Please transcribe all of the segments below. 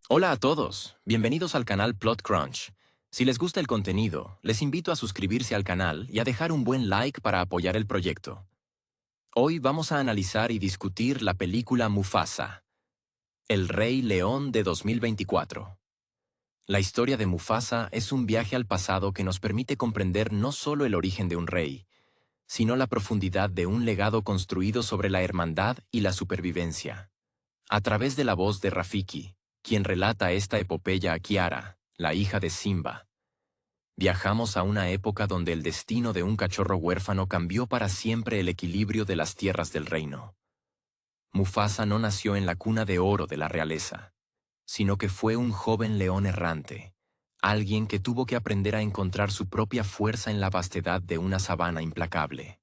Hola a todos, bienvenidos al canal Plot Crunch. Si les gusta el contenido, les invito a suscribirse al canal y a dejar un buen like para apoyar el proyecto. Hoy vamos a analizar y discutir la película Mufasa, El Rey León de 2024. La historia de Mufasa es un viaje al pasado que nos permite comprender no solo el origen de un rey, sino la profundidad de un legado construido sobre la hermandad y la supervivencia. A través de la voz de Rafiki, quien relata esta epopeya a Kiara, la hija de Simba, viajamos a una época donde el destino de un cachorro huérfano cambió para siempre el equilibrio de las tierras del reino. Mufasa no nació en la cuna de oro de la realeza, sino que fue un joven león errante, alguien que tuvo que aprender a encontrar su propia fuerza en la vastedad de una sabana implacable.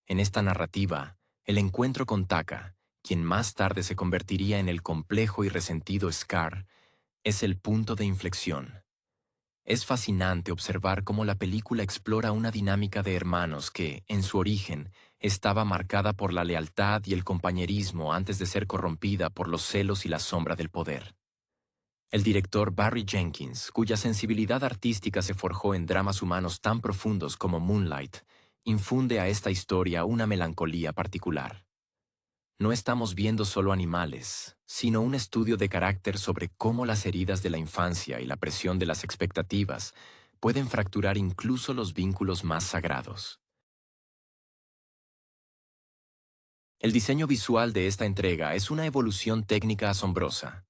En esta narrativa, el encuentro con Taka, quien más tarde se convertiría en el complejo y resentido Scar, es el punto de inflexión. Es fascinante observar cómo la película explora una dinámica de hermanos que, en su origen, estaba marcada por la lealtad y el compañerismo antes de ser corrompida por los celos y la sombra del poder. El director Barry Jenkins, cuya sensibilidad artística se forjó en dramas humanos tan profundos como Moonlight, infunde a esta historia una melancolía particular. No estamos viendo solo animales, sino un estudio de carácter sobre cómo las heridas de la infancia y la presión de las expectativas pueden fracturar incluso los vínculos más sagrados. El diseño visual de esta entrega es una evolución técnica asombrosa.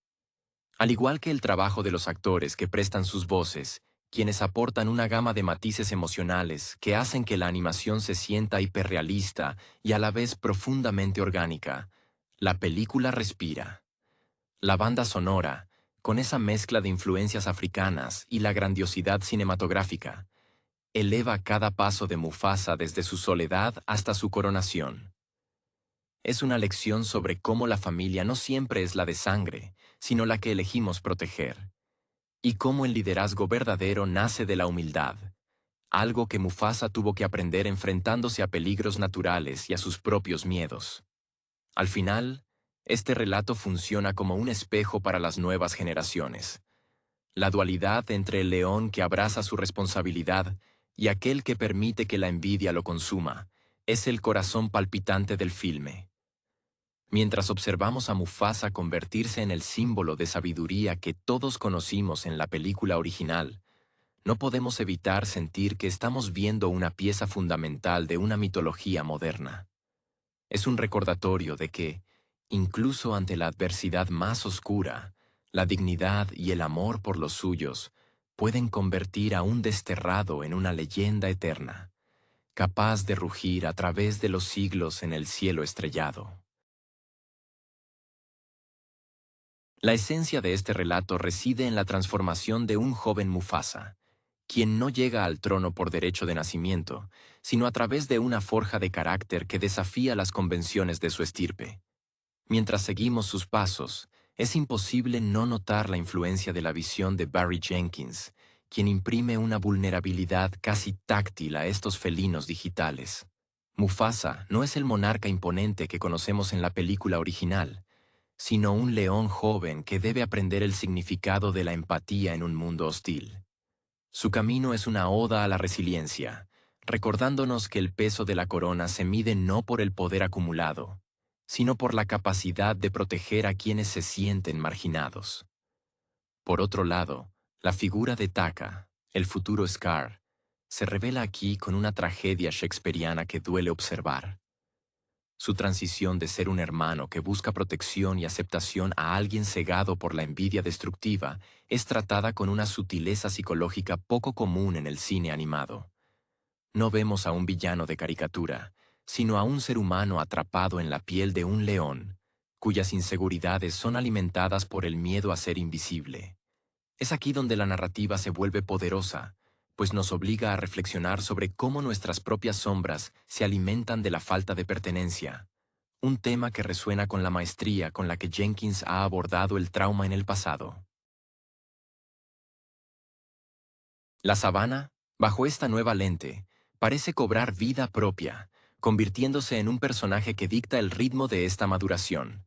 Al igual que el trabajo de los actores que prestan sus voces, quienes aportan una gama de matices emocionales que hacen que la animación se sienta hiperrealista y a la vez profundamente orgánica, la película respira. La banda sonora, con esa mezcla de influencias africanas y la grandiosidad cinematográfica, eleva cada paso de Mufasa desde su soledad hasta su coronación. Es una lección sobre cómo la familia no siempre es la de sangre, sino la que elegimos proteger, y cómo el liderazgo verdadero nace de la humildad, algo que Mufasa tuvo que aprender enfrentándose a peligros naturales y a sus propios miedos. Al final, este relato funciona como un espejo para las nuevas generaciones. La dualidad entre el león que abraza su responsabilidad y aquel que permite que la envidia lo consuma es el corazón palpitante del filme. Mientras observamos a Mufasa convertirse en el símbolo de sabiduría que todos conocimos en la película original, no podemos evitar sentir que estamos viendo una pieza fundamental de una mitología moderna. Es un recordatorio de que, incluso ante la adversidad más oscura, la dignidad y el amor por los suyos pueden convertir a un desterrado en una leyenda eterna, capaz de rugir a través de los siglos en el cielo estrellado. La esencia de este relato reside en la transformación de un joven Mufasa, quien no llega al trono por derecho de nacimiento, sino a través de una forja de carácter que desafía las convenciones de su estirpe. Mientras seguimos sus pasos, es imposible no notar la influencia de la visión de Barry Jenkins, quien imprime una vulnerabilidad casi táctil a estos felinos digitales. Mufasa no es el monarca imponente que conocemos en la película original, sino un león joven que debe aprender el significado de la empatía en un mundo hostil. Su camino es una oda a la resiliencia, recordándonos que el peso de la corona se mide no por el poder acumulado, sino por la capacidad de proteger a quienes se sienten marginados. Por otro lado, la figura de Taka, el futuro Scar, se revela aquí con una tragedia shakespeariana que duele observar. Su transición de ser un hermano que busca protección y aceptación a alguien cegado por la envidia destructiva es tratada con una sutileza psicológica poco común en el cine animado. No vemos a un villano de caricatura, sino a un ser humano atrapado en la piel de un león, cuyas inseguridades son alimentadas por el miedo a ser invisible. Es aquí donde la narrativa se vuelve poderosa, pues nos obliga a reflexionar sobre cómo nuestras propias sombras se alimentan de la falta de pertenencia, un tema que resuena con la maestría con la que Jenkins ha abordado el trauma en el pasado. La sabana, bajo esta nueva lente, parece cobrar vida propia, convirtiéndose en un personaje que dicta el ritmo de esta maduración.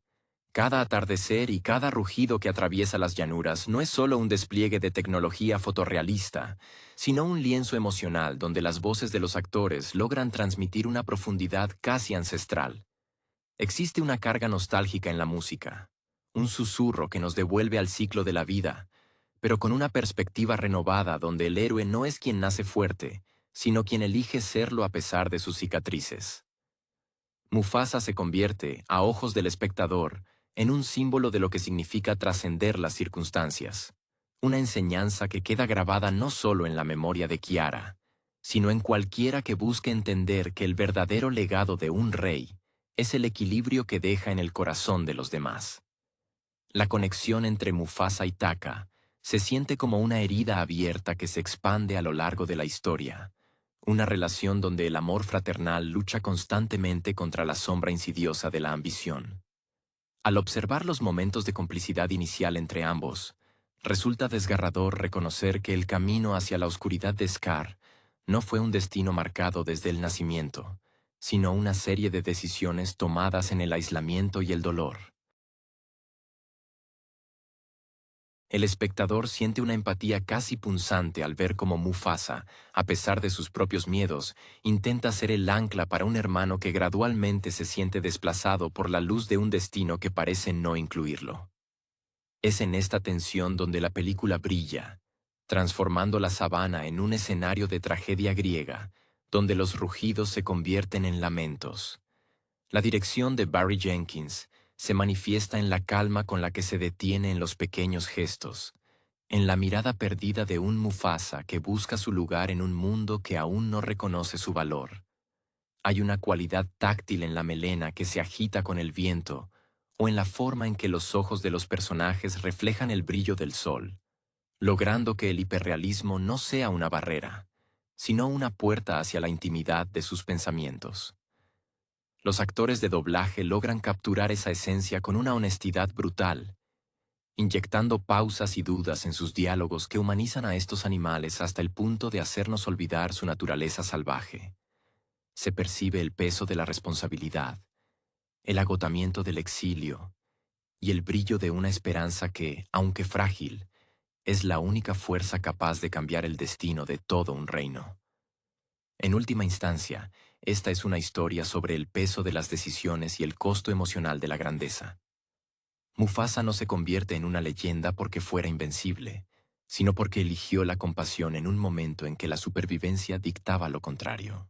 Cada atardecer y cada rugido que atraviesa las llanuras no es solo un despliegue de tecnología fotorrealista, sino un lienzo emocional donde las voces de los actores logran transmitir una profundidad casi ancestral. Existe una carga nostálgica en la música, un susurro que nos devuelve al ciclo de la vida, pero con una perspectiva renovada donde el héroe no es quien nace fuerte, sino quien elige serlo a pesar de sus cicatrices. Mufasa se convierte, a ojos del espectador, en un símbolo de lo que significa trascender las circunstancias. Una enseñanza que queda grabada no solo en la memoria de Kiara, sino en cualquiera que busque entender que el verdadero legado de un rey es el equilibrio que deja en el corazón de los demás. La conexión entre Mufasa y Taka se siente como una herida abierta que se expande a lo largo de la historia, una relación donde el amor fraternal lucha constantemente contra la sombra insidiosa de la ambición. Al observar los momentos de complicidad inicial entre ambos, resulta desgarrador reconocer que el camino hacia la oscuridad de Scar no fue un destino marcado desde el nacimiento, sino una serie de decisiones tomadas en el aislamiento y el dolor. El espectador siente una empatía casi punzante al ver cómo Mufasa, a pesar de sus propios miedos, intenta ser el ancla para un hermano que gradualmente se siente desplazado por la luz de un destino que parece no incluirlo. Es en esta tensión donde la película brilla, transformando la sabana en un escenario de tragedia griega, donde los rugidos se convierten en lamentos. La dirección de Barry Jenkins se manifiesta en la calma con la que se detiene en los pequeños gestos, en la mirada perdida de un Mufasa que busca su lugar en un mundo que aún no reconoce su valor. Hay una cualidad táctil en la melena que se agita con el viento, o en la forma en que los ojos de los personajes reflejan el brillo del sol, logrando que el hiperrealismo no sea una barrera, sino una puerta hacia la intimidad de sus pensamientos. Los actores de doblaje logran capturar esa esencia con una honestidad brutal, inyectando pausas y dudas en sus diálogos que humanizan a estos animales hasta el punto de hacernos olvidar su naturaleza salvaje. Se percibe el peso de la responsabilidad, el agotamiento del exilio y el brillo de una esperanza que, aunque frágil, es la única fuerza capaz de cambiar el destino de todo un reino. En última instancia, esta es una historia sobre el peso de las decisiones y el costo emocional de la grandeza. Mufasa no se convierte en una leyenda porque fuera invencible, sino porque eligió la compasión en un momento en que la supervivencia dictaba lo contrario.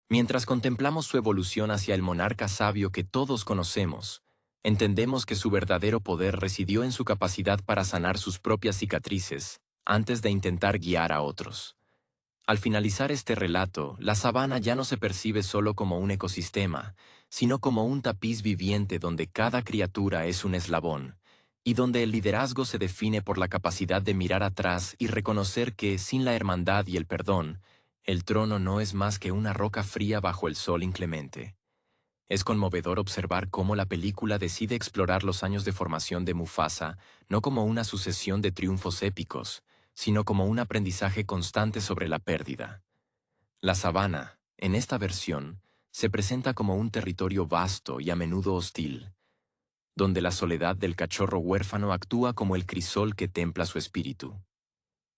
Mientras contemplamos su evolución hacia el monarca sabio que todos conocemos, entendemos que su verdadero poder residió en su capacidad para sanar sus propias cicatrices antes de intentar guiar a otros. Al finalizar este relato, la sabana ya no se percibe solo como un ecosistema, sino como un tapiz viviente donde cada criatura es un eslabón, y donde el liderazgo se define por la capacidad de mirar atrás y reconocer que, sin la hermandad y el perdón, el trono no es más que una roca fría bajo el sol inclemente. Es conmovedor observar cómo la película decide explorar los años de formación de Mufasa no como una sucesión de triunfos épicos, sino como un aprendizaje constante sobre la pérdida. La sabana, en esta versión, se presenta como un territorio vasto y a menudo hostil, donde la soledad del cachorro huérfano actúa como el crisol que templa su espíritu.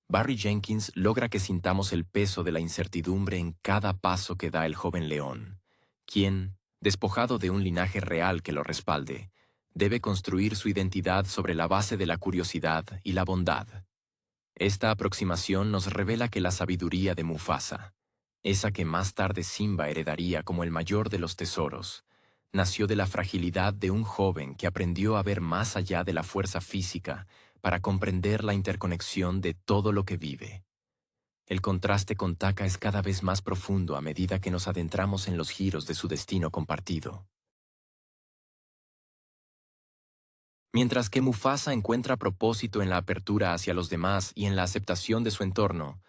Barry Jenkins logra que sintamos el peso de la incertidumbre en cada paso que da el joven león, quien, despojado de un linaje real que lo respalde, debe construir su identidad sobre la base de la curiosidad y la bondad. Esta aproximación nos revela que la sabiduría de Mufasa, esa que más tarde Simba heredaría como el mayor de los tesoros, nació de la fragilidad de un joven que aprendió a ver más allá de la fuerza física para comprender la interconexión de todo lo que vive. El contraste con Taka es cada vez más profundo a medida que nos adentramos en los giros de su destino compartido. Mientras que Mufasa encuentra propósito en la apertura hacia los demás y en la aceptación de su entorno,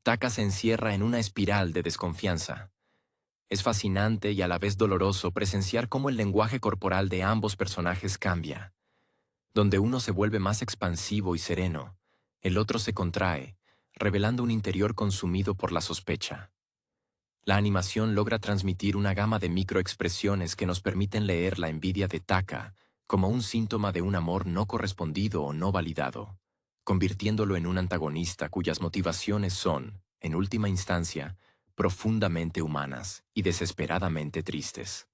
Taka se encierra en una espiral de desconfianza. Es fascinante y a la vez doloroso presenciar cómo el lenguaje corporal de ambos personajes cambia. Donde uno se vuelve más expansivo y sereno, el otro se contrae, revelando un interior consumido por la sospecha. La animación logra transmitir una gama de microexpresiones que nos permiten leer la envidia de Taka como un síntoma de un amor no correspondido o no validado, convirtiéndolo en un antagonista cuyas motivaciones son, en última instancia, profundamente humanas y desesperadamente tristes.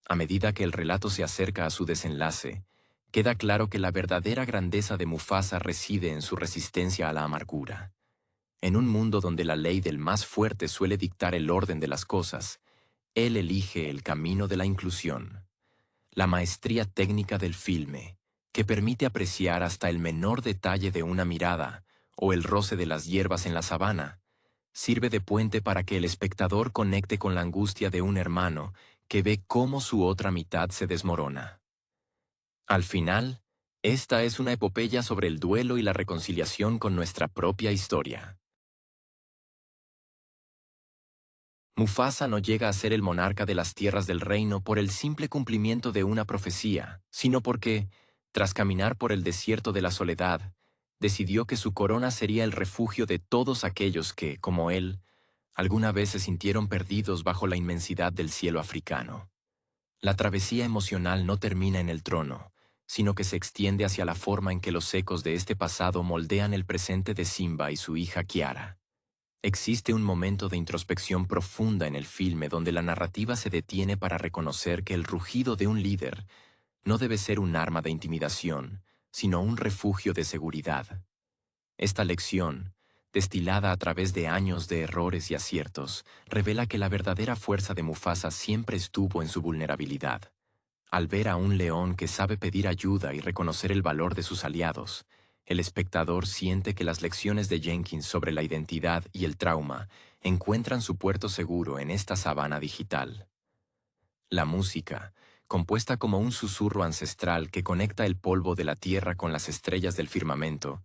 A medida que el relato se acerca a su desenlace, queda claro que la verdadera grandeza de Mufasa reside en su resistencia a la amargura. En un mundo donde la ley del más fuerte suele dictar el orden de las cosas, él elige el camino de la inclusión, la maestría técnica del filme, que permite apreciar hasta el menor detalle de una mirada o el roce de las hierbas en la sabana, sirve de puente para que el espectador conecte con la angustia de un hermano que ve cómo su otra mitad se desmorona. Al final, esta es una epopeya sobre el duelo y la reconciliación con nuestra propia historia. Mufasa no llega a ser el monarca de las tierras del reino por el simple cumplimiento de una profecía, sino porque, tras caminar por el desierto de la soledad, decidió que su corona sería el refugio de todos aquellos que, como él, alguna vez se sintieron perdidos bajo la inmensidad del cielo africano. La travesía emocional no termina en el trono, sino que se extiende hacia la forma en que los ecos de este pasado moldean el presente de Simba y su hija Kiara. Existe un momento de introspección profunda en el filme donde la narrativa se detiene para reconocer que el rugido de un líder no debe ser un arma de intimidación, sino un refugio de seguridad. Esta lección, destilada a través de años de errores y aciertos, revela que la verdadera fuerza de Mufasa siempre estuvo en su vulnerabilidad. Al ver a un león que sabe pedir ayuda y reconocer el valor de sus aliados, el espectador siente que las lecciones de Jenkins sobre la identidad y el trauma encuentran su puerto seguro en esta sabana digital. La música, compuesta como un susurro ancestral que conecta el polvo de la tierra con las estrellas del firmamento,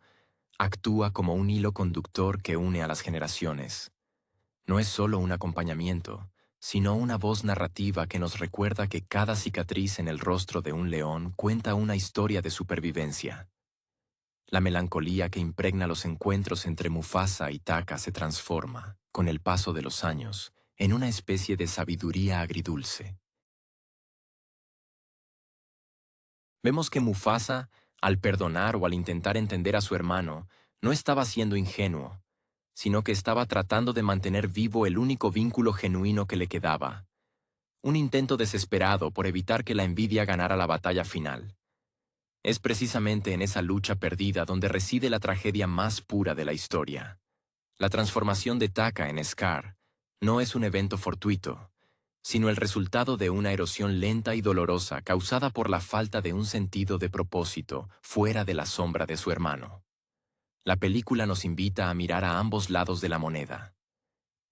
actúa como un hilo conductor que une a las generaciones. No es solo un acompañamiento, sino una voz narrativa que nos recuerda que cada cicatriz en el rostro de un león cuenta una historia de supervivencia. La melancolía que impregna los encuentros entre Mufasa y Taka se transforma, con el paso de los años, en una especie de sabiduría agridulce. Vemos que Mufasa, al perdonar o al intentar entender a su hermano, no estaba siendo ingenuo, sino que estaba tratando de mantener vivo el único vínculo genuino que le quedaba, un intento desesperado por evitar que la envidia ganara la batalla final. Es precisamente en esa lucha perdida donde reside la tragedia más pura de la historia. La transformación de Taka en Scar no es un evento fortuito, sino el resultado de una erosión lenta y dolorosa causada por la falta de un sentido de propósito fuera de la sombra de su hermano. La película nos invita a mirar a ambos lados de la moneda.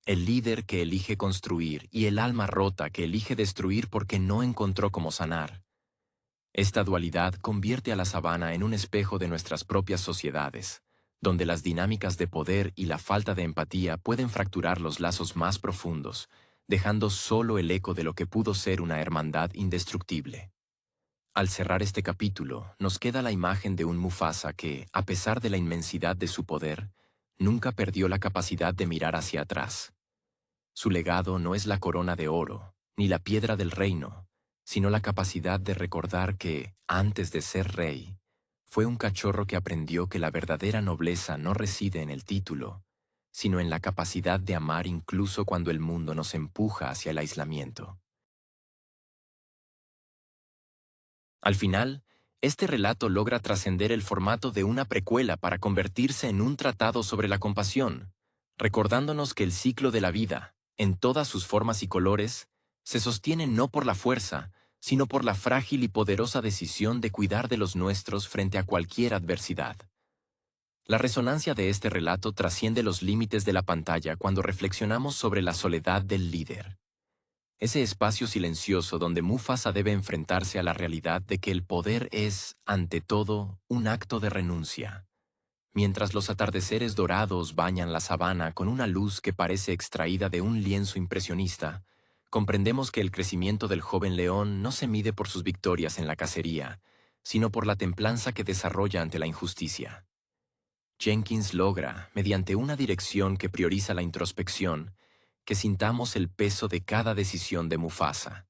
El líder que elige construir y el alma rota que elige destruir porque no encontró cómo sanar. Esta dualidad convierte a la sabana en un espejo de nuestras propias sociedades, donde las dinámicas de poder y la falta de empatía pueden fracturar los lazos más profundos, dejando solo el eco de lo que pudo ser una hermandad indestructible. Al cerrar este capítulo, nos queda la imagen de un Mufasa que, a pesar de la inmensidad de su poder, nunca perdió la capacidad de mirar hacia atrás. Su legado no es la corona de oro, ni la piedra del reino, sino la capacidad de recordar que, antes de ser rey, fue un cachorro que aprendió que la verdadera nobleza no reside en el título, sino en la capacidad de amar incluso cuando el mundo nos empuja hacia el aislamiento. Al final, este relato logra trascender el formato de una precuela para convertirse en un tratado sobre la compasión, recordándonos que el ciclo de la vida, en todas sus formas y colores, se sostiene no por la fuerza, sino por la frágil y poderosa decisión de cuidar de los nuestros frente a cualquier adversidad. La resonancia de este relato trasciende los límites de la pantalla cuando reflexionamos sobre la soledad del líder. Ese espacio silencioso donde Mufasa debe enfrentarse a la realidad de que el poder es, ante todo, un acto de renuncia. Mientras los atardeceres dorados bañan la sabana con una luz que parece extraída de un lienzo impresionista, comprendemos que el crecimiento del joven león no se mide por sus victorias en la cacería, sino por la templanza que desarrolla ante la injusticia. Jenkins logra, mediante una dirección que prioriza la introspección, que sintamos el peso de cada decisión de Mufasa.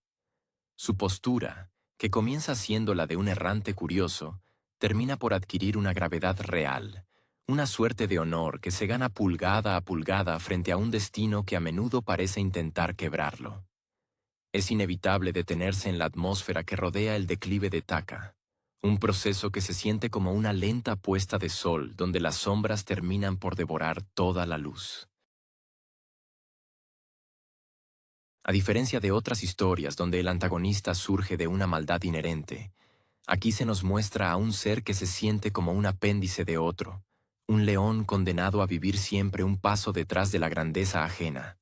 Su postura, que comienza siendo la de un errante curioso, termina por adquirir una gravedad real, una suerte de honor que se gana pulgada a pulgada frente a un destino que a menudo parece intentar quebrarlo. Es inevitable detenerse en la atmósfera que rodea el declive de Taka, un proceso que se siente como una lenta puesta de sol donde las sombras terminan por devorar toda la luz. A diferencia de otras historias donde el antagonista surge de una maldad inherente, aquí se nos muestra a un ser que se siente como un apéndice de otro, un león condenado a vivir siempre un paso detrás de la grandeza ajena.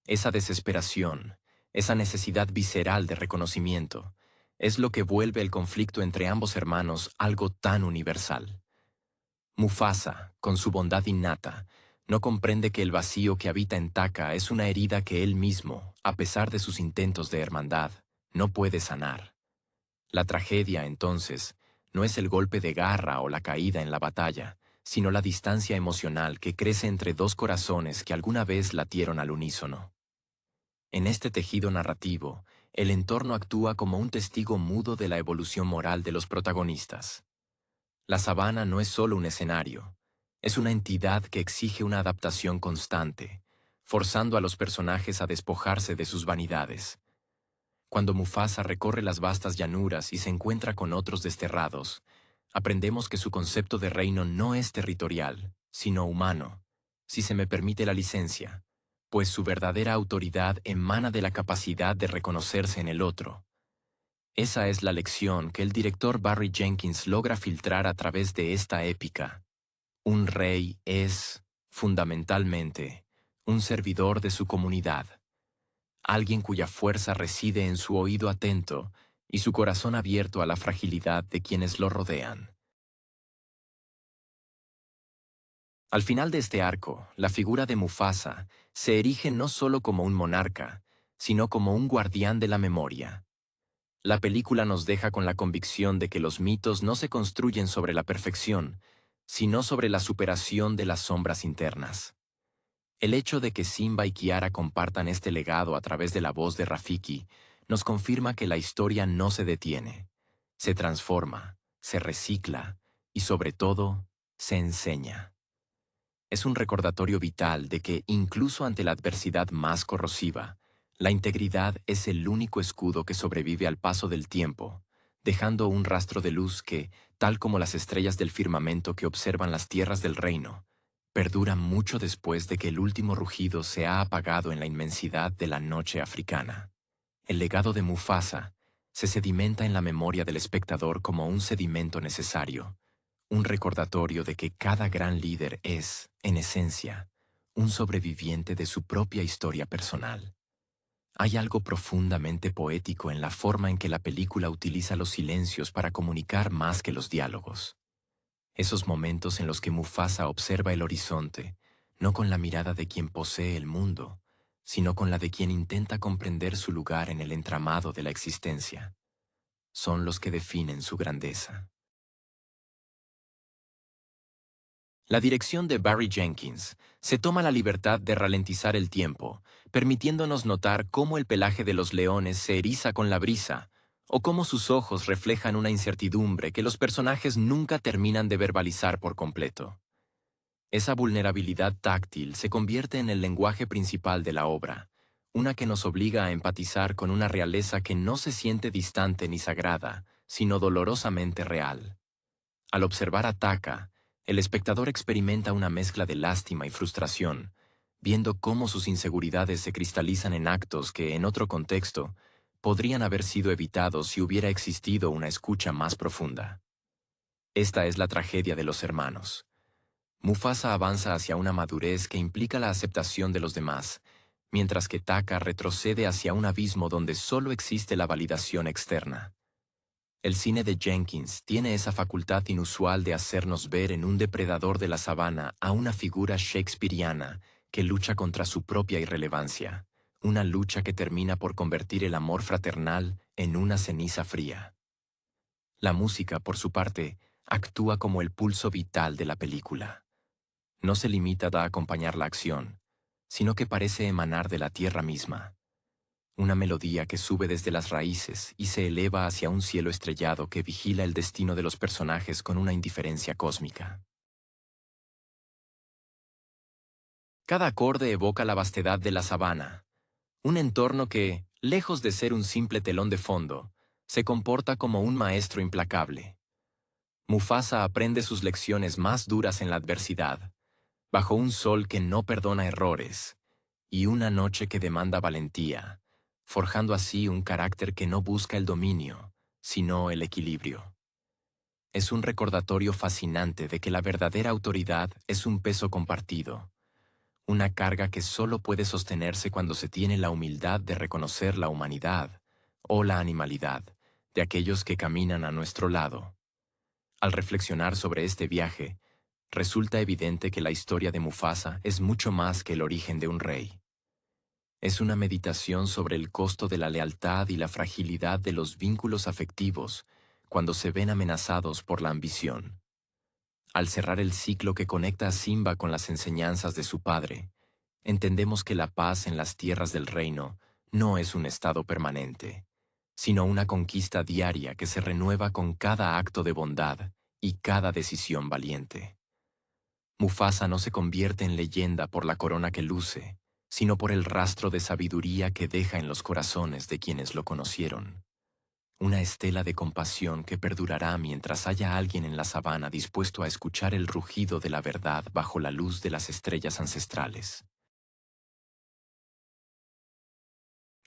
Esa desesperación, esa necesidad visceral de reconocimiento, es lo que vuelve el conflicto entre ambos hermanos algo tan universal. Mufasa, con su bondad innata, no comprende que el vacío que habita en Taka es una herida que él mismo, a pesar de sus intentos de hermandad, no puede sanar. La tragedia, entonces, no es el golpe de garra o la caída en la batalla, sino la distancia emocional que crece entre dos corazones que alguna vez latieron al unísono. En este tejido narrativo, el entorno actúa como un testigo mudo de la evolución moral de los protagonistas. La sabana no es solo un escenario, es una entidad que exige una adaptación constante, forzando a los personajes a despojarse de sus vanidades. Cuando Mufasa recorre las vastas llanuras y se encuentra con otros desterrados, aprendemos que su concepto de reino no es territorial, sino humano, si se me permite la licencia, pues su verdadera autoridad emana de la capacidad de reconocerse en el otro. Esa es la lección que el director Barry Jenkins logra filtrar a través de esta épica. Un rey es, fundamentalmente, un servidor de su comunidad, alguien cuya fuerza reside en su oído atento y su corazón abierto a la fragilidad de quienes lo rodean. Al final de este arco, la figura de Mufasa se erige no solo como un monarca, sino como un guardián de la memoria. La película nos deja con la convicción de que los mitos no se construyen sobre la perfección, sino sobre la superación de las sombras internas. El hecho de que Simba y Kiara compartan este legado a través de la voz de Rafiki nos confirma que la historia no se detiene, se transforma, se recicla y sobre todo, se enseña. Es un recordatorio vital de que, incluso ante la adversidad más corrosiva, la integridad es el único escudo que sobrevive al paso del tiempo, dejando un rastro de luz que, tal como las estrellas del firmamento que observan las tierras del reino, perdura mucho después de que el último rugido se ha apagado en la inmensidad de la noche africana. El legado de Mufasa se sedimenta en la memoria del espectador como un sedimento necesario, un recordatorio de que cada gran líder es, en esencia, un sobreviviente de su propia historia personal. Hay algo profundamente poético en la forma en que la película utiliza los silencios para comunicar más que los diálogos. Esos momentos en los que Mufasa observa el horizonte, no con la mirada de quien posee el mundo, sino con la de quien intenta comprender su lugar en el entramado de la existencia, son los que definen su grandeza. La dirección de Barry Jenkins se toma la libertad de ralentizar el tiempo, permitiéndonos notar cómo el pelaje de los leones se eriza con la brisa, o cómo sus ojos reflejan una incertidumbre que los personajes nunca terminan de verbalizar por completo. Esa vulnerabilidad táctil se convierte en el lenguaje principal de la obra, una que nos obliga a empatizar con una realeza que no se siente distante ni sagrada, sino dolorosamente real. Al observar a Taka, el espectador experimenta una mezcla de lástima y frustración, viendo cómo sus inseguridades se cristalizan en actos que, en otro contexto, podrían haber sido evitados si hubiera existido una escucha más profunda. Esta es la tragedia de los hermanos. Mufasa avanza hacia una madurez que implica la aceptación de los demás, mientras que Taka retrocede hacia un abismo donde solo existe la validación externa. El cine de Jenkins tiene esa facultad inusual de hacernos ver en un depredador de la sabana a una figura shakespeariana que lucha contra su propia irrelevancia, una lucha que termina por convertir el amor fraternal en una ceniza fría. La música, por su parte, actúa como el pulso vital de la película. No se limita a acompañar la acción, sino que parece emanar de la tierra misma. Una melodía que sube desde las raíces y se eleva hacia un cielo estrellado que vigila el destino de los personajes con una indiferencia cósmica. Cada acorde evoca la vastedad de la sabana, un entorno que, lejos de ser un simple telón de fondo, se comporta como un maestro implacable. Mufasa aprende sus lecciones más duras en la adversidad, bajo un sol que no perdona errores, y una noche que demanda valentía, forjando así un carácter que no busca el dominio, sino el equilibrio. Es un recordatorio fascinante de que la verdadera autoridad es un peso compartido, una carga que solo puede sostenerse cuando se tiene la humildad de reconocer la humanidad o la animalidad de aquellos que caminan a nuestro lado. Al reflexionar sobre este viaje, resulta evidente que la historia de Mufasa es mucho más que el origen de un rey. Es una meditación sobre el costo de la lealtad y la fragilidad de los vínculos afectivos cuando se ven amenazados por la ambición. Al cerrar el ciclo que conecta a Simba con las enseñanzas de su padre, entendemos que la paz en las tierras del reino no es un estado permanente, sino una conquista diaria que se renueva con cada acto de bondad y cada decisión valiente. Mufasa no se convierte en leyenda por la corona que luce, sino por el rastro de sabiduría que deja en los corazones de quienes lo conocieron. Una estela de compasión que perdurará mientras haya alguien en la sabana dispuesto a escuchar el rugido de la verdad bajo la luz de las estrellas ancestrales.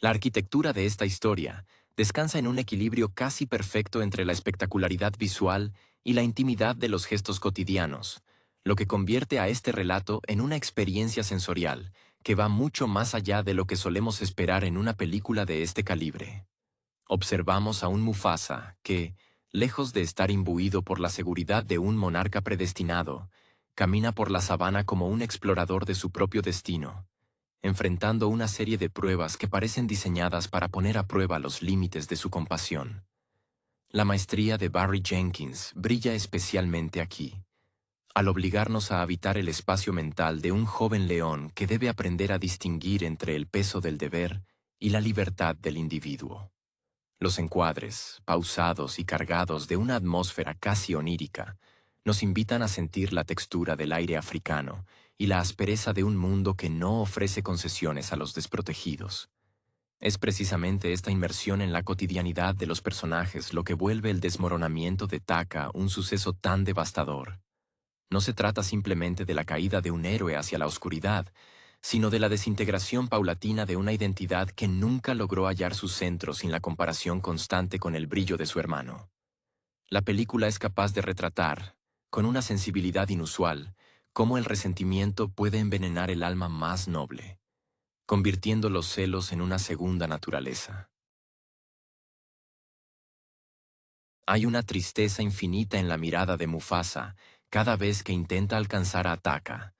La arquitectura de esta historia descansa en un equilibrio casi perfecto entre la espectacularidad visual y la intimidad de los gestos cotidianos, lo que convierte a este relato en una experiencia sensorial que va mucho más allá de lo que solemos esperar en una película de este calibre. Observamos a un Mufasa que, lejos de estar imbuido por la seguridad de un monarca predestinado, camina por la sabana como un explorador de su propio destino, enfrentando una serie de pruebas que parecen diseñadas para poner a prueba los límites de su compasión. La maestría de Barry Jenkins brilla especialmente aquí, al obligarnos a habitar el espacio mental de un joven león que debe aprender a distinguir entre el peso del deber y la libertad del individuo. Los encuadres, pausados y cargados de una atmósfera casi onírica, nos invitan a sentir la textura del aire africano y la aspereza de un mundo que no ofrece concesiones a los desprotegidos. Es precisamente esta inmersión en la cotidianidad de los personajes lo que vuelve el desmoronamiento de Taka un suceso tan devastador. No se trata simplemente de la caída de un héroe hacia la oscuridad, sino de la desintegración paulatina de una identidad que nunca logró hallar su centro sin la comparación constante con el brillo de su hermano. La película es capaz de retratar, con una sensibilidad inusual, cómo el resentimiento puede envenenar el alma más noble, convirtiendo los celos en una segunda naturaleza. Hay una tristeza infinita en la mirada de Mufasa cada vez que intenta alcanzar a Taka,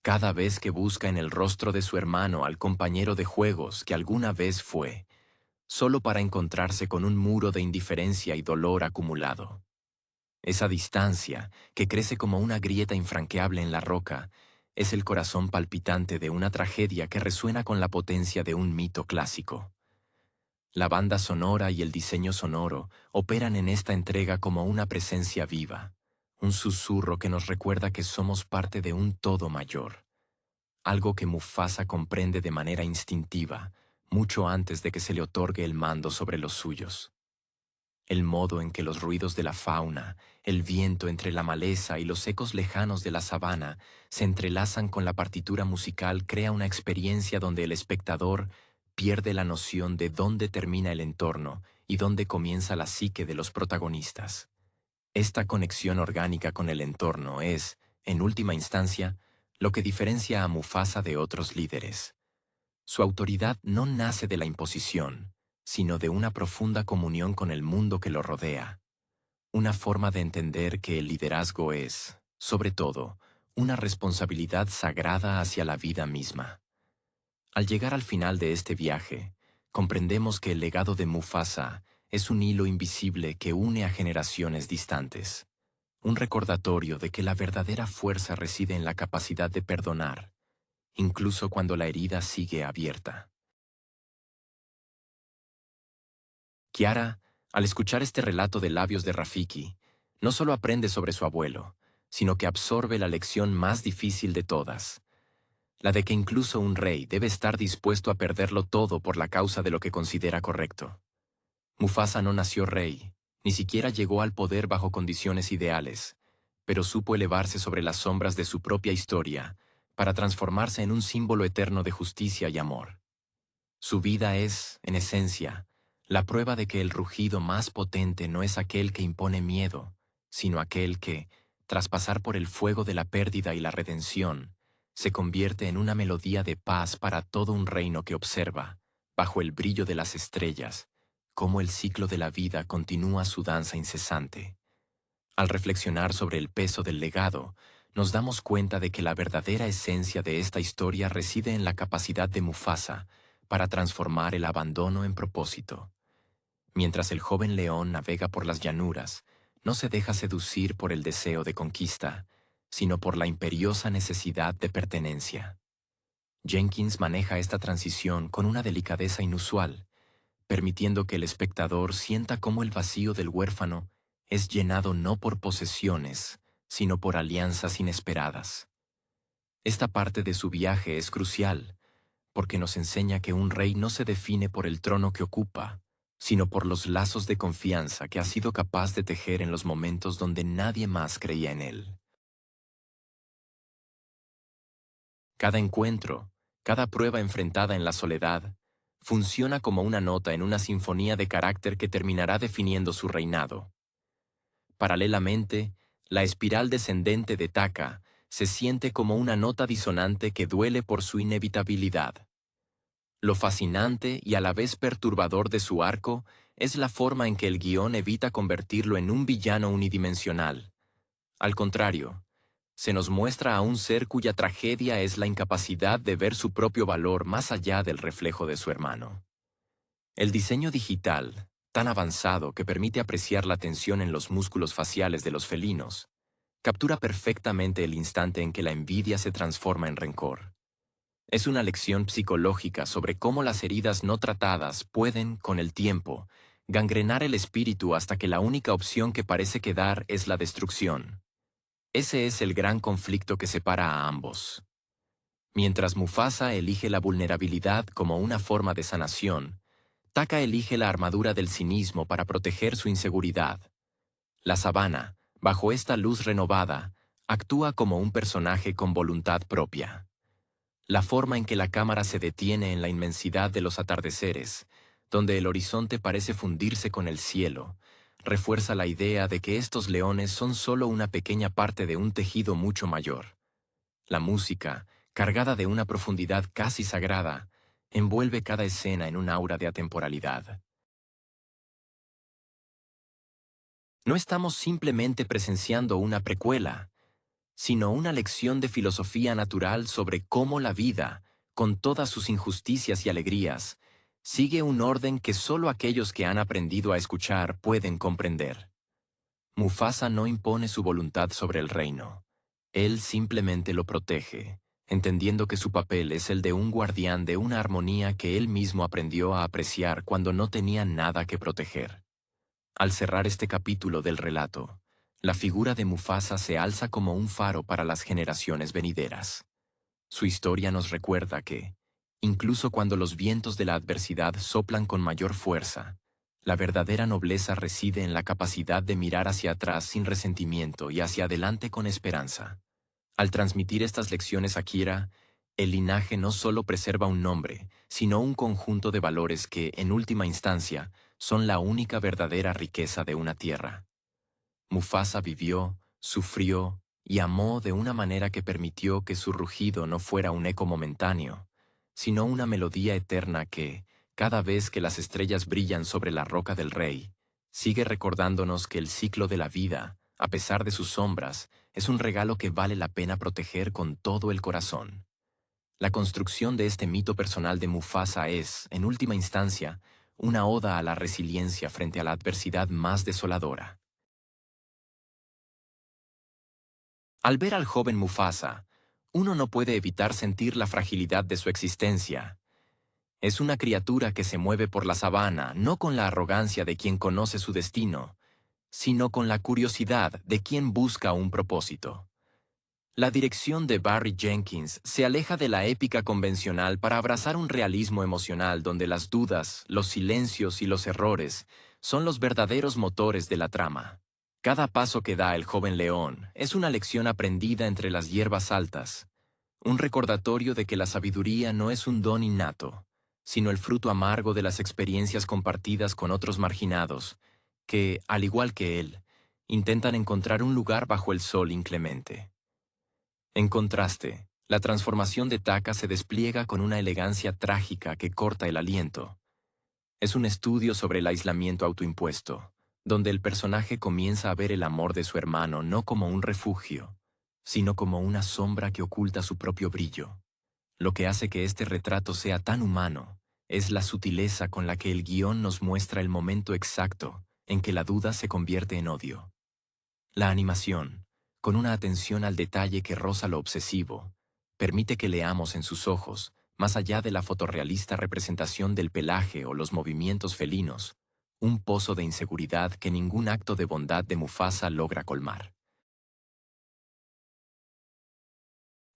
cada vez que busca en el rostro de su hermano al compañero de juegos que alguna vez fue, solo para encontrarse con un muro de indiferencia y dolor acumulado. Esa distancia, que crece como una grieta infranqueable en la roca, es el corazón palpitante de una tragedia que resuena con la potencia de un mito clásico. La banda sonora y el diseño sonoro operan en esta entrega como una presencia viva, un susurro que nos recuerda que somos parte de un todo mayor, algo que Mufasa comprende de manera instintiva, mucho antes de que se le otorgue el mando sobre los suyos. El modo en que los ruidos de la fauna, el viento entre la maleza y los ecos lejanos de la sabana se entrelazan con la partitura musical crea una experiencia donde el espectador pierde la noción de dónde termina el entorno y dónde comienza la psique de los protagonistas. Esta conexión orgánica con el entorno es, en última instancia, lo que diferencia a Mufasa de otros líderes. Su autoridad no nace de la imposición, sino de una profunda comunión con el mundo que lo rodea. Una forma de entender que el liderazgo es, sobre todo, una responsabilidad sagrada hacia la vida misma. Al llegar al final de este viaje, comprendemos que el legado de Mufasa es un hilo invisible que une a generaciones distantes, un recordatorio de que la verdadera fuerza reside en la capacidad de perdonar, incluso cuando la herida sigue abierta. Kiara, al escuchar este relato de labios de Rafiki, no solo aprende sobre su abuelo, sino que absorbe la lección más difícil de todas, la de que incluso un rey debe estar dispuesto a perderlo todo por la causa de lo que considera correcto. Mufasa no nació rey, ni siquiera llegó al poder bajo condiciones ideales, pero supo elevarse sobre las sombras de su propia historia para transformarse en un símbolo eterno de justicia y amor. Su vida es, en esencia, la prueba de que el rugido más potente no es aquel que impone miedo, sino aquel que, tras pasar por el fuego de la pérdida y la redención, se convierte en una melodía de paz para todo un reino que observa, bajo el brillo de las estrellas, cómo el ciclo de la vida continúa su danza incesante. Al reflexionar sobre el peso del legado, nos damos cuenta de que la verdadera esencia de esta historia reside en la capacidad de Mufasa para transformar el abandono en propósito. Mientras el joven león navega por las llanuras, no se deja seducir por el deseo de conquista, sino por la imperiosa necesidad de pertenencia. Jenkins maneja esta transición con una delicadeza inusual, permitiendo que el espectador sienta cómo el vacío del huérfano es llenado no por posesiones, sino por alianzas inesperadas. Esta parte de su viaje es crucial, porque nos enseña que un rey no se define por el trono que ocupa, sino por los lazos de confianza que ha sido capaz de tejer en los momentos donde nadie más creía en él. Cada encuentro, cada prueba enfrentada en la soledad, funciona como una nota en una sinfonía de carácter que terminará definiendo su reinado. Paralelamente, la espiral descendente de Taka se siente como una nota disonante que duele por su inevitabilidad. Lo fascinante y a la vez perturbador de su arco es la forma en que el guión evita convertirlo en un villano unidimensional. Al contrario, se nos muestra a un ser cuya tragedia es la incapacidad de ver su propio valor más allá del reflejo de su hermano. El diseño digital, tan avanzado que permite apreciar la tensión en los músculos faciales de los felinos, captura perfectamente el instante en que la envidia se transforma en rencor. Es una lección psicológica sobre cómo las heridas no tratadas pueden, con el tiempo, gangrenar el espíritu hasta que la única opción que parece quedar es la destrucción. Ese es el gran conflicto que separa a ambos. Mientras Mufasa elige la vulnerabilidad como una forma de sanación, Taka elige la armadura del cinismo para proteger su inseguridad. La sabana, bajo esta luz renovada, actúa como un personaje con voluntad propia. La forma en que la cámara se detiene en la inmensidad de los atardeceres, donde el horizonte parece fundirse con el cielo, refuerza la idea de que estos leones son solo una pequeña parte de un tejido mucho mayor. La música, cargada de una profundidad casi sagrada, envuelve cada escena en un aura de atemporalidad. No estamos simplemente presenciando una precuela, sino una lección de filosofía natural sobre cómo la vida, con todas sus injusticias y alegrías, sigue un orden que solo aquellos que han aprendido a escuchar pueden comprender. Mufasa no impone su voluntad sobre el reino. Él simplemente lo protege, entendiendo que su papel es el de un guardián de una armonía que él mismo aprendió a apreciar cuando no tenía nada que proteger. Al cerrar este capítulo del relato, la figura de Mufasa se alza como un faro para las generaciones venideras. Su historia nos recuerda que, incluso cuando los vientos de la adversidad soplan con mayor fuerza, la verdadera nobleza reside en la capacidad de mirar hacia atrás sin resentimiento y hacia adelante con esperanza. Al transmitir estas lecciones a Kira, el linaje no solo preserva un nombre, sino un conjunto de valores que, en última instancia, son la única verdadera riqueza de una tierra. Mufasa vivió, sufrió y amó de una manera que permitió que su rugido no fuera un eco momentáneo, sino una melodía eterna que, cada vez que las estrellas brillan sobre la roca del rey, sigue recordándonos que el ciclo de la vida, a pesar de sus sombras, es un regalo que vale la pena proteger con todo el corazón. La construcción de este mito personal de Mufasa es, en última instancia, una oda a la resiliencia frente a la adversidad más desoladora. Al ver al joven Mufasa, uno no puede evitar sentir la fragilidad de su existencia. Es una criatura que se mueve por la sabana, no con la arrogancia de quien conoce su destino, sino con la curiosidad de quien busca un propósito. La dirección de Barry Jenkins se aleja de la épica convencional para abrazar un realismo emocional donde las dudas, los silencios y los errores son los verdaderos motores de la trama. Cada paso que da el joven león es una lección aprendida entre las hierbas altas, un recordatorio de que la sabiduría no es un don innato, sino el fruto amargo de las experiencias compartidas con otros marginados, que, al igual que él, intentan encontrar un lugar bajo el sol inclemente. En contraste, la transformación de Taka se despliega con una elegancia trágica que corta el aliento. Es un estudio sobre el aislamiento autoimpuesto, donde el personaje comienza a ver el amor de su hermano no como un refugio, sino como una sombra que oculta su propio brillo. Lo que hace que este retrato sea tan humano es la sutileza con la que el guión nos muestra el momento exacto en que la duda se convierte en odio. La animación, con una atención al detalle que roza lo obsesivo, permite que leamos en sus ojos, más allá de la fotorrealista representación del pelaje o los movimientos felinos, un pozo de inseguridad que ningún acto de bondad de Mufasa logra colmar.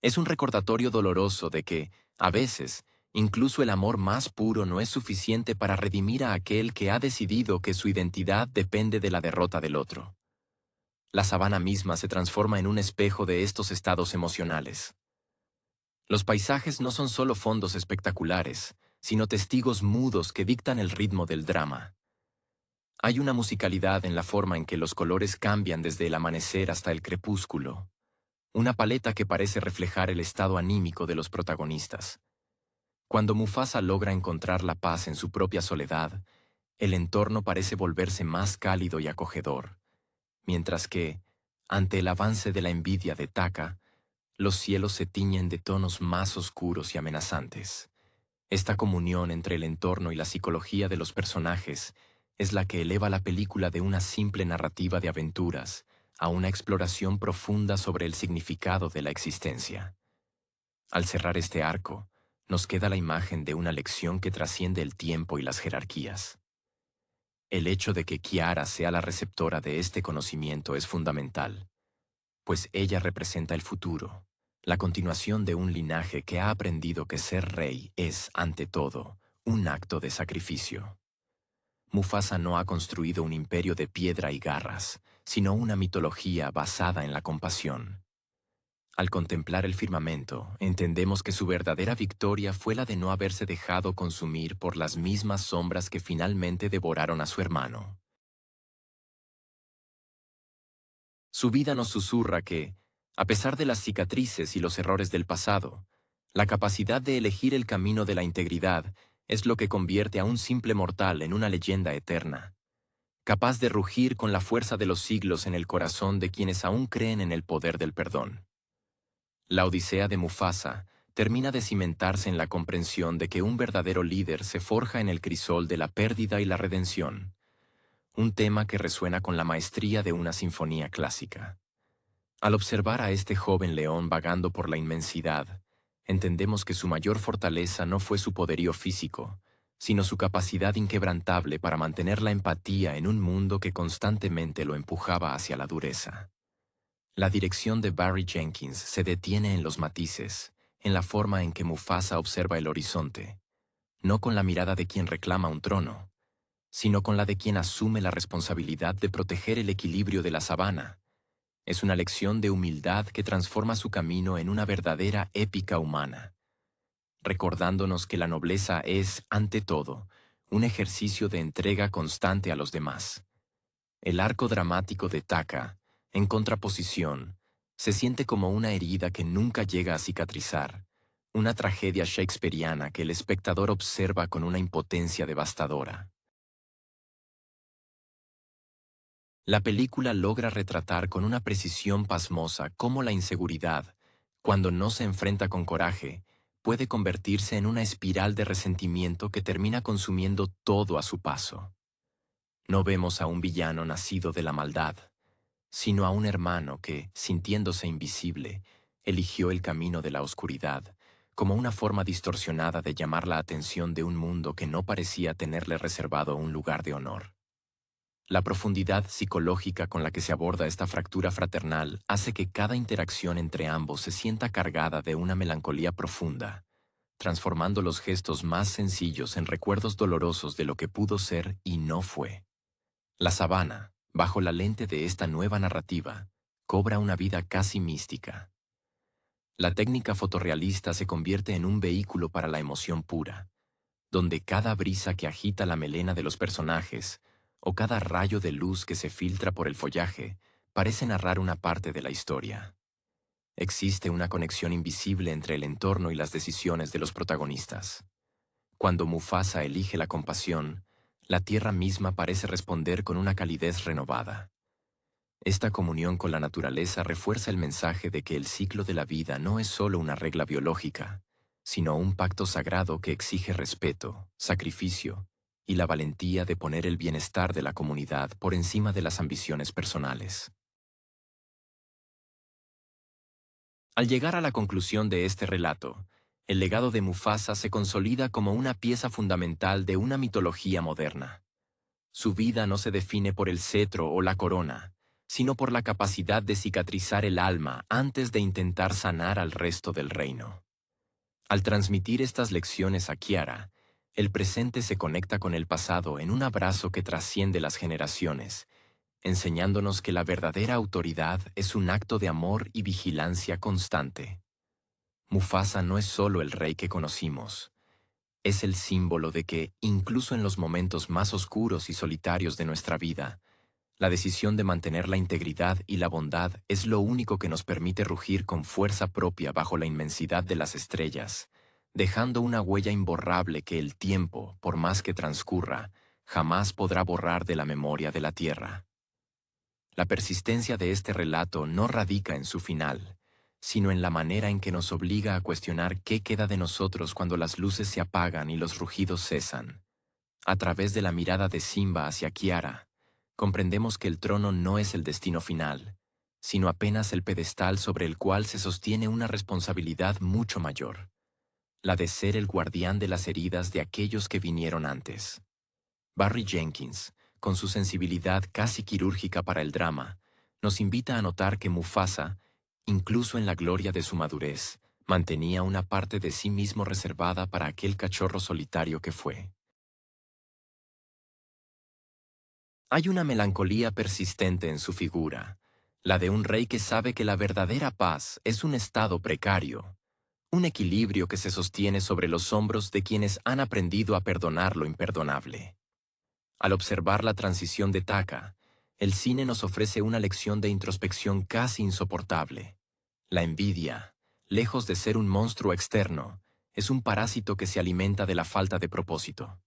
Es un recordatorio doloroso de que, a veces, incluso el amor más puro no es suficiente para redimir a aquel que ha decidido que su identidad depende de la derrota del otro. La sabana misma se transforma en un espejo de estos estados emocionales. Los paisajes no son solo fondos espectaculares, sino testigos mudos que dictan el ritmo del drama. Hay una musicalidad en la forma en que los colores cambian desde el amanecer hasta el crepúsculo, una paleta que parece reflejar el estado anímico de los protagonistas. Cuando Mufasa logra encontrar la paz en su propia soledad, el entorno parece volverse más cálido y acogedor, mientras que, ante el avance de la envidia de Taka, los cielos se tiñen de tonos más oscuros y amenazantes. Esta comunión entre el entorno y la psicología de los personajes es la que eleva la película de una simple narrativa de aventuras a una exploración profunda sobre el significado de la existencia. Al cerrar este arco, nos queda la imagen de una lección que trasciende el tiempo y las jerarquías. El hecho de que Kiara sea la receptora de este conocimiento es fundamental, pues ella representa el futuro, la continuación de un linaje que ha aprendido que ser rey es, ante todo, un acto de sacrificio. Mufasa no ha construido un imperio de piedra y garras, sino una mitología basada en la compasión. Al contemplar el firmamento, entendemos que su verdadera victoria fue la de no haberse dejado consumir por las mismas sombras que finalmente devoraron a su hermano. Su vida nos susurra que, a pesar de las cicatrices y los errores del pasado, la capacidad de elegir el camino de la integridad es lo que convierte a un simple mortal en una leyenda eterna, capaz de rugir con la fuerza de los siglos en el corazón de quienes aún creen en el poder del perdón. La odisea de Mufasa termina de cimentarse en la comprensión de que un verdadero líder se forja en el crisol de la pérdida y la redención, un tema que resuena con la maestría de una sinfonía clásica. Al observar a este joven león vagando por la inmensidad, entendemos que su mayor fortaleza no fue su poderío físico, sino su capacidad inquebrantable para mantener la empatía en un mundo que constantemente lo empujaba hacia la dureza. La dirección de Barry Jenkins se detiene en los matices, en la forma en que Mufasa observa el horizonte, no con la mirada de quien reclama un trono, sino con la de quien asume la responsabilidad de proteger el equilibrio de la sabana. Es una lección de humildad que transforma su camino en una verdadera épica humana, recordándonos que la nobleza es, ante todo, un ejercicio de entrega constante a los demás. El arco dramático de Taka, en contraposición, se siente como una herida que nunca llega a cicatrizar, una tragedia shakespeariana que el espectador observa con una impotencia devastadora. La película logra retratar con una precisión pasmosa cómo la inseguridad, cuando no se enfrenta con coraje, puede convertirse en una espiral de resentimiento que termina consumiendo todo a su paso. No vemos a un villano nacido de la maldad, sino a un hermano que, sintiéndose invisible, eligió el camino de la oscuridad, como una forma distorsionada de llamar la atención de un mundo que no parecía tenerle reservado un lugar de honor. La profundidad psicológica con la que se aborda esta fractura fraternal hace que cada interacción entre ambos se sienta cargada de una melancolía profunda, transformando los gestos más sencillos en recuerdos dolorosos de lo que pudo ser y no fue. La sabana, bajo la lente de esta nueva narrativa, cobra una vida casi mística. La técnica fotorrealista se convierte en un vehículo para la emoción pura, donde cada brisa que agita la melena de los personajes o cada rayo de luz que se filtra por el follaje parece narrar una parte de la historia. Existe una conexión invisible entre el entorno y las decisiones de los protagonistas. Cuando Mufasa elige la compasión, la tierra misma parece responder con una calidez renovada. Esta comunión con la naturaleza refuerza el mensaje de que el ciclo de la vida no es solo una regla biológica, sino un pacto sagrado que exige respeto, sacrificio y la valentía de poner el bienestar de la comunidad por encima de las ambiciones personales. Al llegar a la conclusión de este relato, el legado de Mufasa se consolida como una pieza fundamental de una mitología moderna. Su vida no se define por el cetro o la corona, sino por la capacidad de cicatrizar el alma antes de intentar sanar al resto del reino. Al transmitir estas lecciones a Kiara, el presente se conecta con el pasado en un abrazo que trasciende las generaciones, enseñándonos que la verdadera autoridad es un acto de amor y vigilancia constante. Mufasa no es solo el rey que conocimos, es el símbolo de que, incluso en los momentos más oscuros y solitarios de nuestra vida, la decisión de mantener la integridad y la bondad es lo único que nos permite rugir con fuerza propia bajo la inmensidad de las estrellas, dejando una huella imborrable que el tiempo, por más que transcurra, jamás podrá borrar de la memoria de la tierra. La persistencia de este relato no radica en su final, sino en la manera en que nos obliga a cuestionar qué queda de nosotros cuando las luces se apagan y los rugidos cesan. A través de la mirada de Simba hacia Kiara, comprendemos que el trono no es el destino final, sino apenas el pedestal sobre el cual se sostiene una responsabilidad mucho mayor, la de ser el guardián de las heridas de aquellos que vinieron antes. Barry Jenkins, con su sensibilidad casi quirúrgica para el drama, nos invita a notar que Mufasa, incluso en la gloria de su madurez, mantenía una parte de sí mismo reservada para aquel cachorro solitario que fue. Hay una melancolía persistente en su figura, la de un rey que sabe que la verdadera paz es un estado precario, un equilibrio que se sostiene sobre los hombros de quienes han aprendido a perdonar lo imperdonable. Al observar la transición de Taka, el cine nos ofrece una lección de introspección casi insoportable. La envidia, lejos de ser un monstruo externo, es un parásito que se alimenta de la falta de propósito.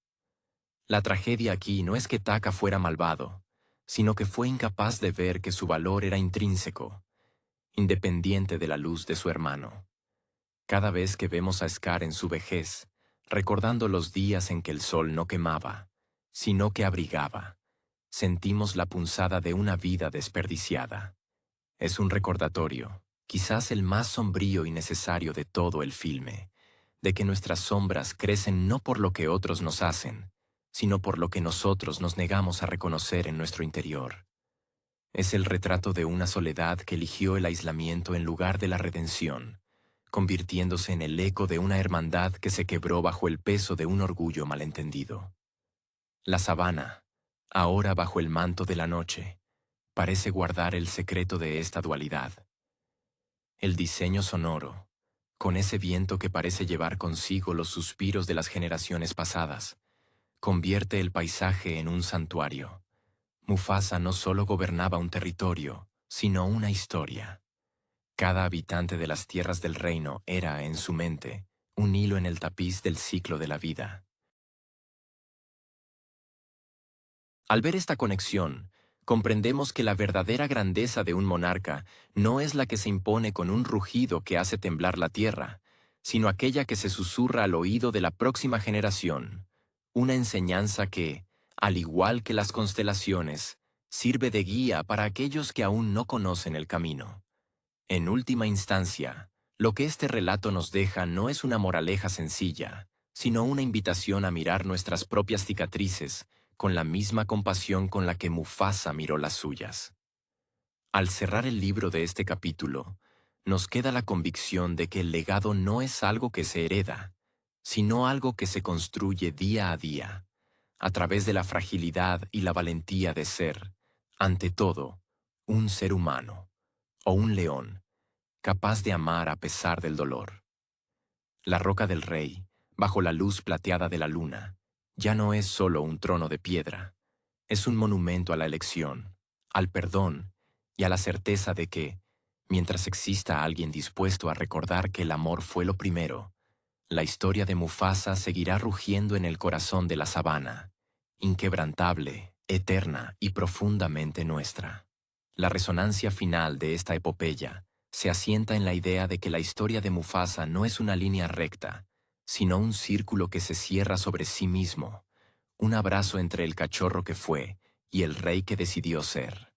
La tragedia aquí no es que Taka fuera malvado, sino que fue incapaz de ver que su valor era intrínseco, independiente de la luz de su hermano. Cada vez que vemos a Scar en su vejez, recordando los días en que el sol no quemaba, sino que abrigaba, sentimos la punzada de una vida desperdiciada. Es un recordatorio, quizás el más sombrío y necesario de todo el filme, de que nuestras sombras crecen no por lo que otros nos hacen, sino por lo que nosotros nos negamos a reconocer en nuestro interior. Es el retrato de una soledad que eligió el aislamiento en lugar de la redención, convirtiéndose en el eco de una hermandad que se quebró bajo el peso de un orgullo malentendido. La sabana, ahora bajo el manto de la noche, parece guardar el secreto de esta dualidad. El diseño sonoro, con ese viento que parece llevar consigo los suspiros de las generaciones pasadas, convierte el paisaje en un santuario. Mufasa no solo gobernaba un territorio, sino una historia. Cada habitante de las tierras del reino era, en su mente, un hilo en el tapiz del ciclo de la vida. Al ver esta conexión, comprendemos que la verdadera grandeza de un monarca no es la que se impone con un rugido que hace temblar la tierra, sino aquella que se susurra al oído de la próxima generación, una enseñanza que, al igual que las constelaciones, sirve de guía para aquellos que aún no conocen el camino. En última instancia, lo que este relato nos deja no es una moraleja sencilla, sino una invitación a mirar nuestras propias cicatrices con la misma compasión con la que Mufasa miró las suyas. Al cerrar el libro de este capítulo, nos queda la convicción de que el legado no es algo que se hereda, sino algo que se construye día a día, a través de la fragilidad y la valentía de ser, ante todo, un ser humano, o un león, capaz de amar a pesar del dolor. La roca del rey, bajo la luz plateada de la luna, ya no es solo un trono de piedra, es un monumento a la elección, al perdón y a la certeza de que, mientras exista alguien dispuesto a recordar que el amor fue lo primero, la historia de Mufasa seguirá rugiendo en el corazón de la sabana, inquebrantable, eterna y profundamente nuestra. La resonancia final de esta epopeya se asienta en la idea de que la historia de Mufasa no es una línea recta, sino un círculo que se cierra sobre sí mismo, un abrazo entre el cachorro que fue y el rey que decidió ser.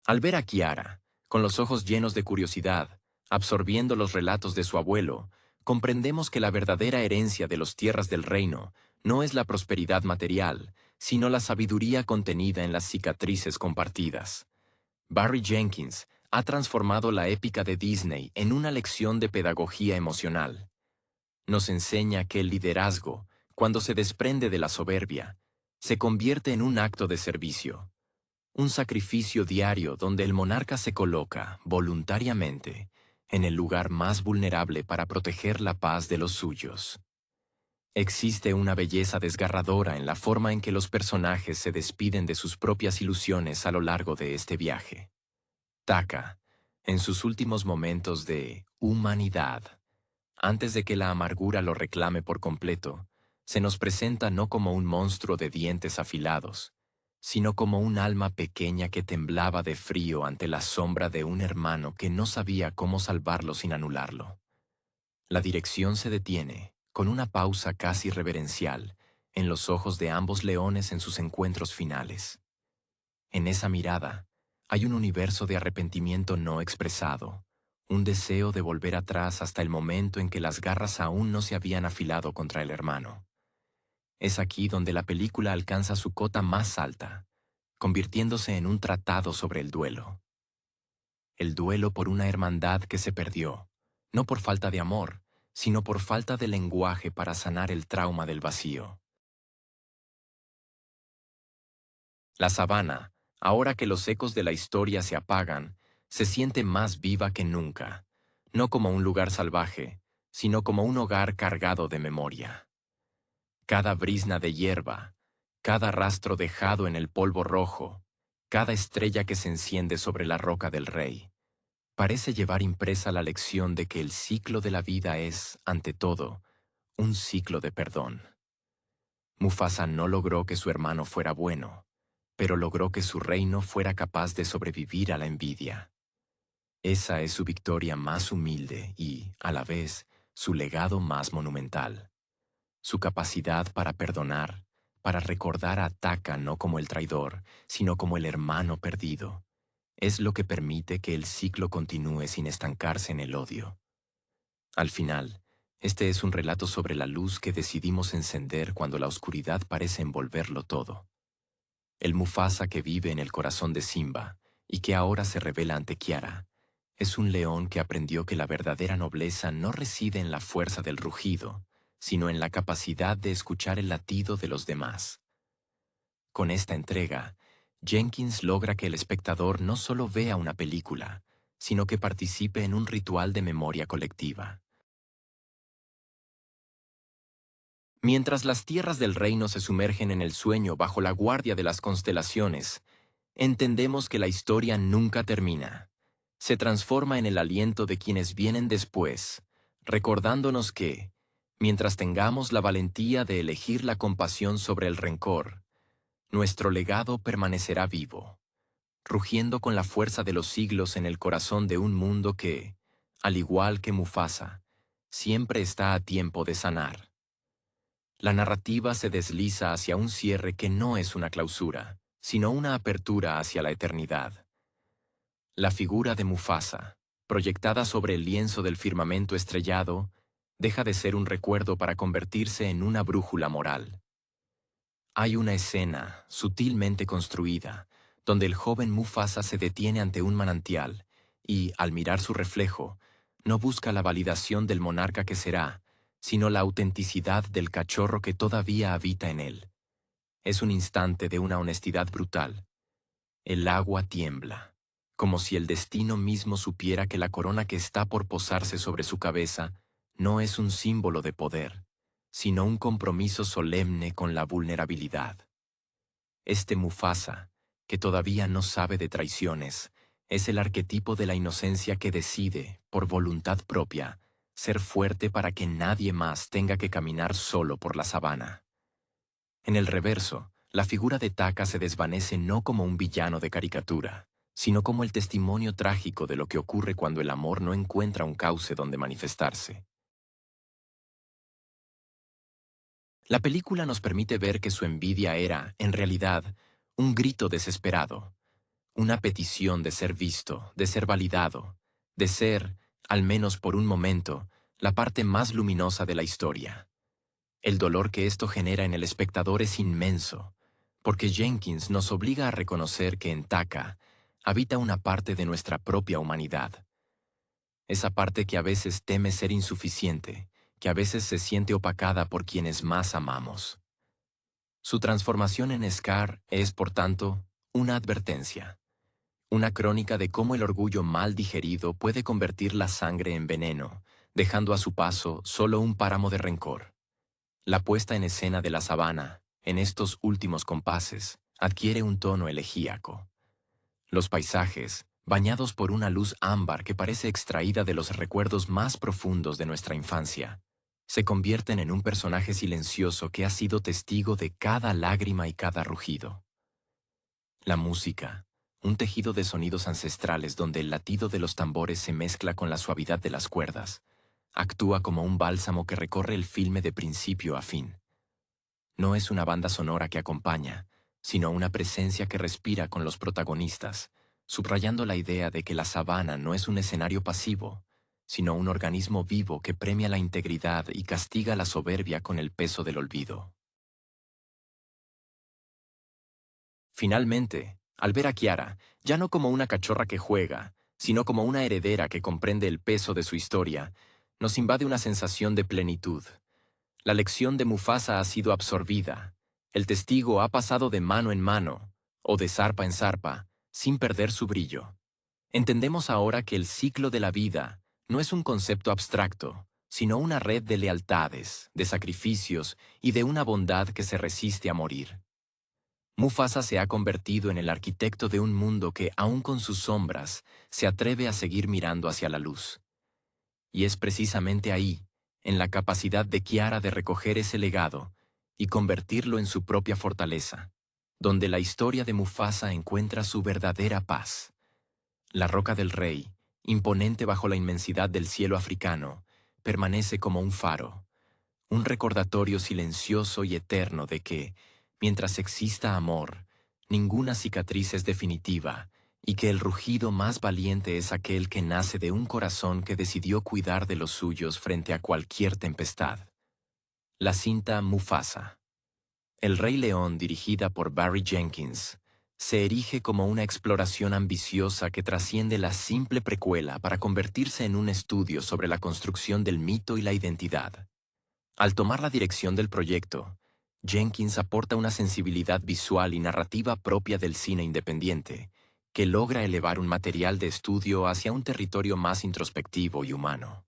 Al ver a Kiara, con los ojos llenos de curiosidad, absorbiendo los relatos de su abuelo, comprendemos que la verdadera herencia de las tierras del reino no es la prosperidad material, sino la sabiduría contenida en las cicatrices compartidas. Barry Jenkins ha transformado la épica de Disney en una lección de pedagogía emocional. Nos enseña que el liderazgo, cuando se desprende de la soberbia, se convierte en un acto de servicio, un sacrificio diario donde el monarca se coloca, voluntariamente, en el lugar más vulnerable para proteger la paz de los suyos. Existe una belleza desgarradora en la forma en que los personajes se despiden de sus propias ilusiones a lo largo de este viaje. Taka, en sus últimos momentos de humanidad, antes de que la amargura lo reclame por completo, se nos presenta no como un monstruo de dientes afilados, sino como un alma pequeña que temblaba de frío ante la sombra de un hermano que no sabía cómo salvarlo sin anularlo. La dirección se detiene, con una pausa casi reverencial, en los ojos de ambos leones en sus encuentros finales. En esa mirada, hay un universo de arrepentimiento no expresado, un deseo de volver atrás hasta el momento en que las garras aún no se habían afilado contra el hermano. Es aquí donde la película alcanza su cota más alta, convirtiéndose en un tratado sobre el duelo. El duelo por una hermandad que se perdió, no por falta de amor, sino por falta de lenguaje para sanar el trauma del vacío. La sabana, ahora que los ecos de la historia se apagan, se siente más viva que nunca, no como un lugar salvaje, sino como un hogar cargado de memoria. Cada brizna de hierba, cada rastro dejado en el polvo rojo, cada estrella que se enciende sobre la roca del rey, parece llevar impresa la lección de que el ciclo de la vida es, ante todo, un ciclo de perdón. Mufasa no logró que su hermano fuera bueno, pero logró que su reino fuera capaz de sobrevivir a la envidia. Esa es su victoria más humilde y, a la vez, su legado más monumental. Su capacidad para perdonar, para recordar a Taka no como el traidor, sino como el hermano perdido, es lo que permite que el ciclo continúe sin estancarse en el odio. Al final, este es un relato sobre la luz que decidimos encender cuando la oscuridad parece envolverlo todo. El Mufasa que vive en el corazón de Simba y que ahora se revela ante Kiara, es un león que aprendió que la verdadera nobleza no reside en la fuerza del rugido, sino en la capacidad de escuchar el latido de los demás. Con esta entrega, Jenkins logra que el espectador no solo vea una película, sino que participe en un ritual de memoria colectiva. Mientras las tierras del reino se sumergen en el sueño bajo la guardia de las constelaciones, entendemos que la historia nunca termina. Se transforma en el aliento de quienes vienen después, recordándonos que, mientras tengamos la valentía de elegir la compasión sobre el rencor, nuestro legado permanecerá vivo, rugiendo con la fuerza de los siglos en el corazón de un mundo que, al igual que Mufasa, siempre está a tiempo de sanar. La narrativa se desliza hacia un cierre que no es una clausura, sino una apertura hacia la eternidad. La figura de Mufasa, proyectada sobre el lienzo del firmamento estrellado, deja de ser un recuerdo para convertirse en una brújula moral. Hay una escena, sutilmente construida, donde el joven Mufasa se detiene ante un manantial y, al mirar su reflejo, no busca la validación del monarca que será, sino la autenticidad del cachorro que todavía habita en él. Es un instante de una honestidad brutal. El agua tiembla, como si el destino mismo supiera que la corona que está por posarse sobre su cabeza no es un símbolo de poder, sino un compromiso solemne con la vulnerabilidad. Este Mufasa, que todavía no sabe de traiciones, es el arquetipo de la inocencia que decide, por voluntad propia, ser fuerte para que nadie más tenga que caminar solo por la sabana. En el reverso, la figura de Taka se desvanece no como un villano de caricatura, sino como el testimonio trágico de lo que ocurre cuando el amor no encuentra un cauce donde manifestarse. La película nos permite ver que su envidia era, en realidad, un grito desesperado, una petición de ser visto, de ser validado, de ser, al menos por un momento, la parte más luminosa de la historia. El dolor que esto genera en el espectador es inmenso, porque Jenkins nos obliga a reconocer que en Taka habita una parte de nuestra propia humanidad. Esa parte que a veces teme ser insuficiente, que a veces se siente opacada por quienes más amamos. Su transformación en Scar es, por tanto, una advertencia, una crónica de cómo el orgullo mal digerido puede convertir la sangre en veneno, dejando a su paso solo un páramo de rencor. La puesta en escena de la sabana, en estos últimos compases, adquiere un tono elegíaco. Los paisajes, bañados por una luz ámbar que parece extraída de los recuerdos más profundos de nuestra infancia, se convierten en un personaje silencioso que ha sido testigo de cada lágrima y cada rugido. La música, un tejido de sonidos ancestrales donde el latido de los tambores se mezcla con la suavidad de las cuerdas, actúa como un bálsamo que recorre el filme de principio a fin. No es una banda sonora que acompaña, sino una presencia que respira con los protagonistas, subrayando la idea de que la sabana no es un escenario pasivo, sino un organismo vivo que premia la integridad y castiga la soberbia con el peso del olvido. Finalmente, al ver a Kiara, ya no como una cachorra que juega, sino como una heredera que comprende el peso de su historia, nos invade una sensación de plenitud. La lección de Mufasa ha sido absorbida. El testigo ha pasado de mano en mano, o de zarpa en zarpa, sin perder su brillo. Entendemos ahora que el ciclo de la vida no es un concepto abstracto, sino una red de lealtades, de sacrificios y de una bondad que se resiste a morir. Mufasa se ha convertido en el arquitecto de un mundo que, aun con sus sombras, se atreve a seguir mirando hacia la luz. Y es precisamente ahí, en la capacidad de Kiara de recoger ese legado y convertirlo en su propia fortaleza, donde la historia de Mufasa encuentra su verdadera paz. La Roca del Rey, imponente bajo la inmensidad del cielo africano, permanece como un faro, un recordatorio silencioso y eterno de que, mientras exista amor, ninguna cicatriz es definitiva y que el rugido más valiente es aquel que nace de un corazón que decidió cuidar de los suyos frente a cualquier tempestad. La cinta Mufasa. El Rey León, dirigida por Barry Jenkins, se erige como una exploración ambiciosa que trasciende la simple precuela para convertirse en un estudio sobre la construcción del mito y la identidad. Al tomar la dirección del proyecto, Jenkins aporta una sensibilidad visual y narrativa propia del cine independiente, que logra elevar un material de estudio hacia un territorio más introspectivo y humano.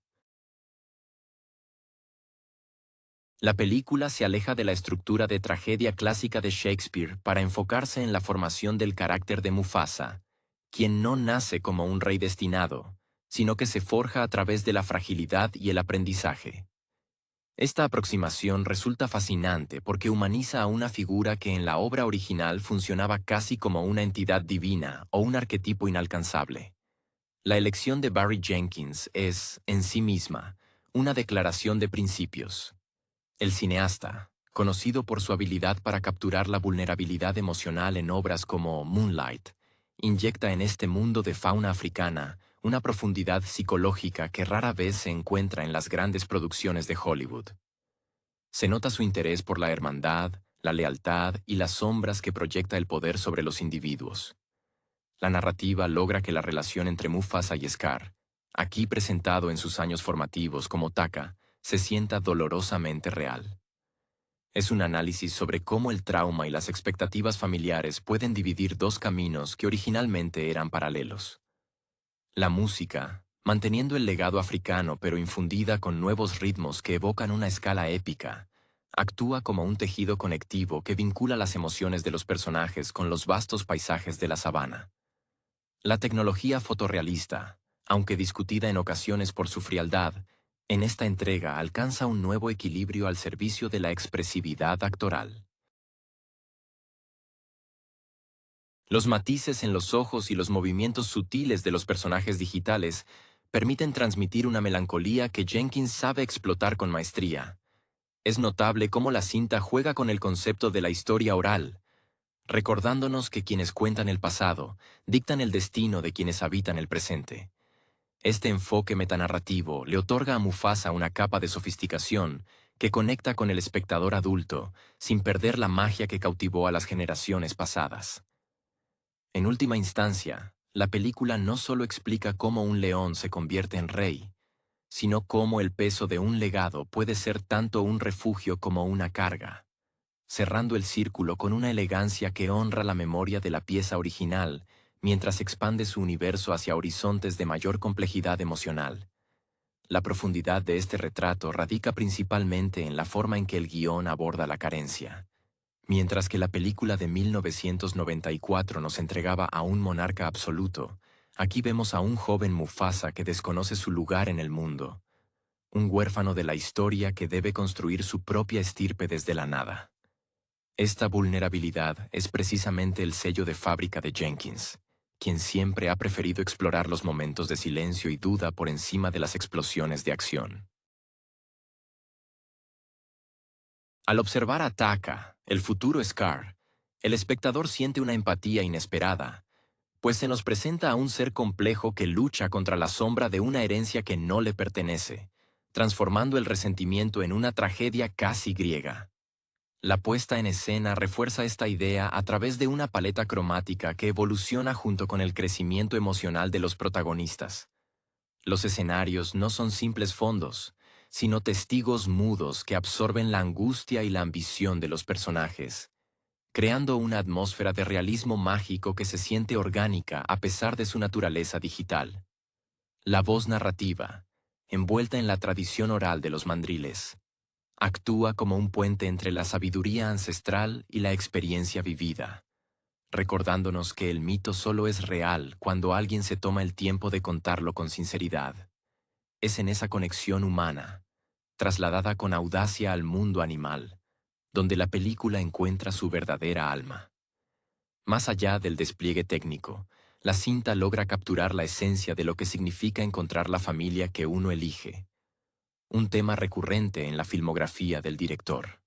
La película se aleja de la estructura de tragedia clásica de Shakespeare para enfocarse en la formación del carácter de Mufasa, quien no nace como un rey destinado, sino que se forja a través de la fragilidad y el aprendizaje. Esta aproximación resulta fascinante porque humaniza a una figura que en la obra original funcionaba casi como una entidad divina o un arquetipo inalcanzable. La elección de Barry Jenkins es, en sí misma, una declaración de principios. El cineasta, conocido por su habilidad para capturar la vulnerabilidad emocional en obras como Moonlight, inyecta en este mundo de fauna africana una profundidad psicológica que rara vez se encuentra en las grandes producciones de Hollywood. Se nota su interés por la hermandad, la lealtad y las sombras que proyecta el poder sobre los individuos. La narrativa logra que la relación entre Mufasa y Scar, aquí presentado en sus años formativos como Taka, se sienta dolorosamente real. Es un análisis sobre cómo el trauma y las expectativas familiares pueden dividir dos caminos que originalmente eran paralelos. La música, manteniendo el legado africano pero infundida con nuevos ritmos que evocan una escala épica, actúa como un tejido conectivo que vincula las emociones de los personajes con los vastos paisajes de la sabana. La tecnología fotorrealista, aunque discutida en ocasiones por su frialdad, en esta entrega alcanza un nuevo equilibrio al servicio de la expresividad actoral. Los matices en los ojos y los movimientos sutiles de los personajes digitales permiten transmitir una melancolía que Jenkins sabe explotar con maestría. Es notable cómo la cinta juega con el concepto de la historia oral, recordándonos que quienes cuentan el pasado dictan el destino de quienes habitan el presente. Este enfoque metanarrativo le otorga a Mufasa una capa de sofisticación que conecta con el espectador adulto, sin perder la magia que cautivó a las generaciones pasadas. En última instancia, la película no solo explica cómo un león se convierte en rey, sino cómo el peso de un legado puede ser tanto un refugio como una carga, cerrando el círculo con una elegancia que honra la memoria de la pieza original mientras expande su universo hacia horizontes de mayor complejidad emocional. La profundidad de este retrato radica principalmente en la forma en que el guión aborda la carencia. Mientras que la película de 1994 nos entregaba a un monarca absoluto, aquí vemos a un joven Mufasa que desconoce su lugar en el mundo, un huérfano de la historia que debe construir su propia estirpe desde la nada. Esta vulnerabilidad es precisamente el sello de fábrica de Jenkins, quien siempre ha preferido explorar los momentos de silencio y duda por encima de las explosiones de acción. Al observar a Taka, el futuro Scar, el espectador siente una empatía inesperada, pues se nos presenta a un ser complejo que lucha contra la sombra de una herencia que no le pertenece, transformando el resentimiento en una tragedia casi griega. La puesta en escena refuerza esta idea a través de una paleta cromática que evoluciona junto con el crecimiento emocional de los protagonistas. Los escenarios no son simples fondos, sino testigos mudos que absorben la angustia y la ambición de los personajes, creando una atmósfera de realismo mágico que se siente orgánica a pesar de su naturaleza digital. La voz narrativa, envuelta en la tradición oral de los mandriles, actúa como un puente entre la sabiduría ancestral y la experiencia vivida, recordándonos que el mito solo es real cuando alguien se toma el tiempo de contarlo con sinceridad. Es en esa conexión humana, trasladada con audacia al mundo animal, donde la película encuentra su verdadera alma. Más allá del despliegue técnico, la cinta logra capturar la esencia de lo que significa encontrar la familia que uno elige, un tema recurrente en la filmografía del director.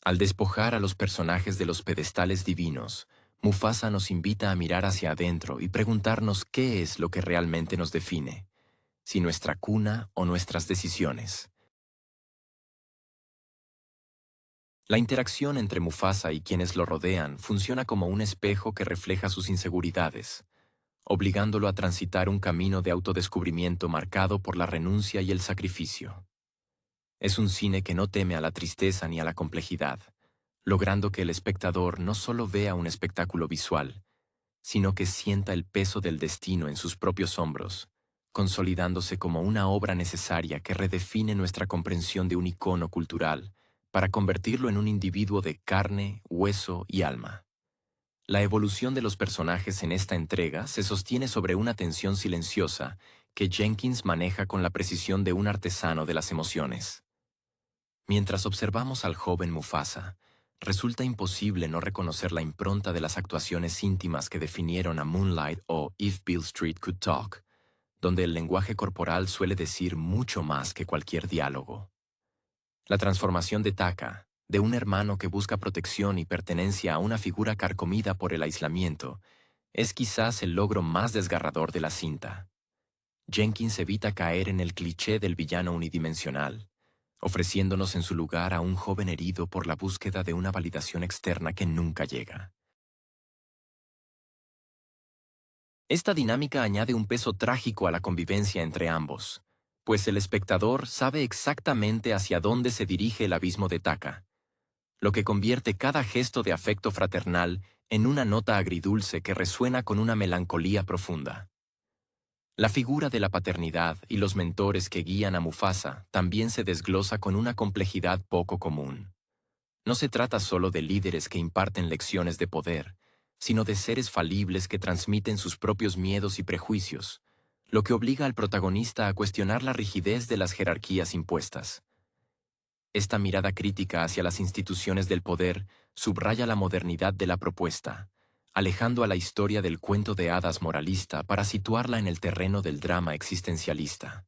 Al despojar a los personajes de los pedestales divinos, Mufasa nos invita a mirar hacia adentro y preguntarnos qué es lo que realmente nos define, si nuestra cuna o nuestras decisiones. La interacción entre Mufasa y quienes lo rodean funciona como un espejo que refleja sus inseguridades, obligándolo a transitar un camino de autodescubrimiento marcado por la renuncia y el sacrificio. Es un cine que no teme a la tristeza ni a la complejidad, logrando que el espectador no solo vea un espectáculo visual, sino que sienta el peso del destino en sus propios hombros, consolidándose como una obra necesaria que redefine nuestra comprensión de un icono cultural para convertirlo en un individuo de carne, hueso y alma. La evolución de los personajes en esta entrega se sostiene sobre una tensión silenciosa que Jenkins maneja con la precisión de un artesano de las emociones. Mientras observamos al joven Mufasa, resulta imposible no reconocer la impronta de las actuaciones íntimas que definieron a Moonlight o If Beale Street Could Talk, donde el lenguaje corporal suele decir mucho más que cualquier diálogo. La transformación de Taka, de un hermano que busca protección y pertenencia a una figura carcomida por el aislamiento, es quizás el logro más desgarrador de la cinta. Jenkins evita caer en el cliché del villano unidimensional, ofreciéndonos en su lugar a un joven herido por la búsqueda de una validación externa que nunca llega. Esta dinámica añade un peso trágico a la convivencia entre ambos, pues el espectador sabe exactamente hacia dónde se dirige el abismo de Taka, lo que convierte cada gesto de afecto fraternal en una nota agridulce que resuena con una melancolía profunda. La figura de la paternidad y los mentores que guían a Mufasa también se desglosa con una complejidad poco común. No se trata solo de líderes que imparten lecciones de poder, sino de seres falibles que transmiten sus propios miedos y prejuicios, lo que obliga al protagonista a cuestionar la rigidez de las jerarquías impuestas. Esta mirada crítica hacia las instituciones del poder subraya la modernidad de la propuesta, alejando a la historia del cuento de hadas moralista para situarla en el terreno del drama existencialista.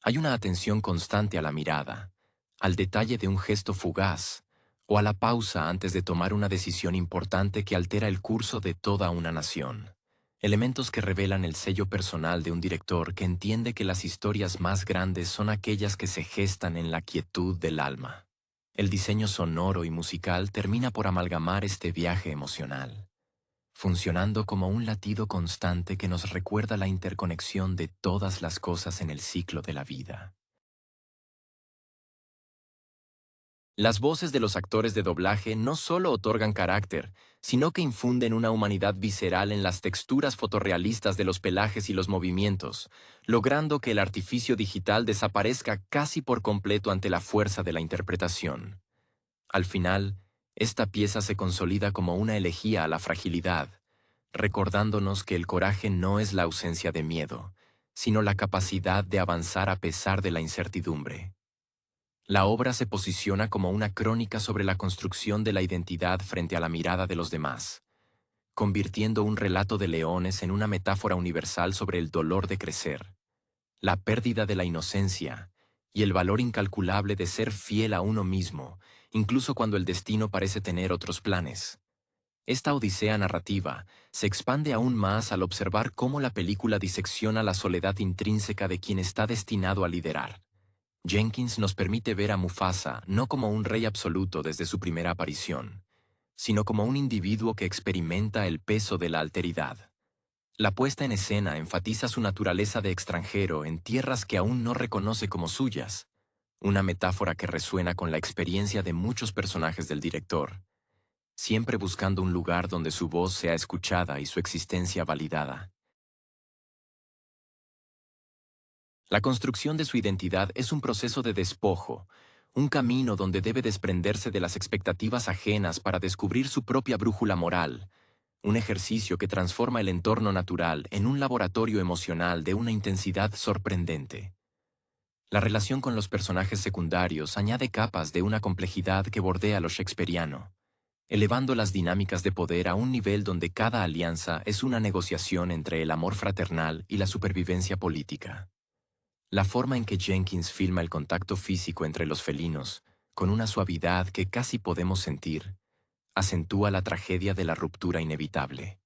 Hay una atención constante a la mirada, al detalle de un gesto fugaz, o a la pausa antes de tomar una decisión importante que altera el curso de toda una nación. Elementos que revelan el sello personal de un director que entiende que las historias más grandes son aquellas que se gestan en la quietud del alma. El diseño sonoro y musical termina por amalgamar este viaje emocional, funcionando como un latido constante que nos recuerda la interconexión de todas las cosas en el ciclo de la vida. Las voces de los actores de doblaje no solo otorgan carácter, sino que infunden una humanidad visceral en las texturas fotorrealistas de los pelajes y los movimientos, logrando que el artificio digital desaparezca casi por completo ante la fuerza de la interpretación. Al final, esta pieza se consolida como una elegía a la fragilidad, recordándonos que el coraje no es la ausencia de miedo, sino la capacidad de avanzar a pesar de la incertidumbre. La obra se posiciona como una crónica sobre la construcción de la identidad frente a la mirada de los demás, convirtiendo un relato de leones en una metáfora universal sobre el dolor de crecer, la pérdida de la inocencia y el valor incalculable de ser fiel a uno mismo, incluso cuando el destino parece tener otros planes. Esta odisea narrativa se expande aún más al observar cómo la película disecciona la soledad intrínseca de quien está destinado a liderar. Jenkins nos permite ver a Mufasa no como un rey absoluto desde su primera aparición, sino como un individuo que experimenta el peso de la alteridad. La puesta en escena enfatiza su naturaleza de extranjero en tierras que aún no reconoce como suyas, una metáfora que resuena con la experiencia de muchos personajes del director, siempre buscando un lugar donde su voz sea escuchada y su existencia validada. La construcción de su identidad es un proceso de despojo, un camino donde debe desprenderse de las expectativas ajenas para descubrir su propia brújula moral, un ejercicio que transforma el entorno natural en un laboratorio emocional de una intensidad sorprendente. La relación con los personajes secundarios añade capas de una complejidad que bordea lo shakespeariano, elevando las dinámicas de poder a un nivel donde cada alianza es una negociación entre el amor fraternal y la supervivencia política. La forma en que Jenkins filma el contacto físico entre los felinos, con una suavidad que casi podemos sentir, acentúa la tragedia de la ruptura inevitable.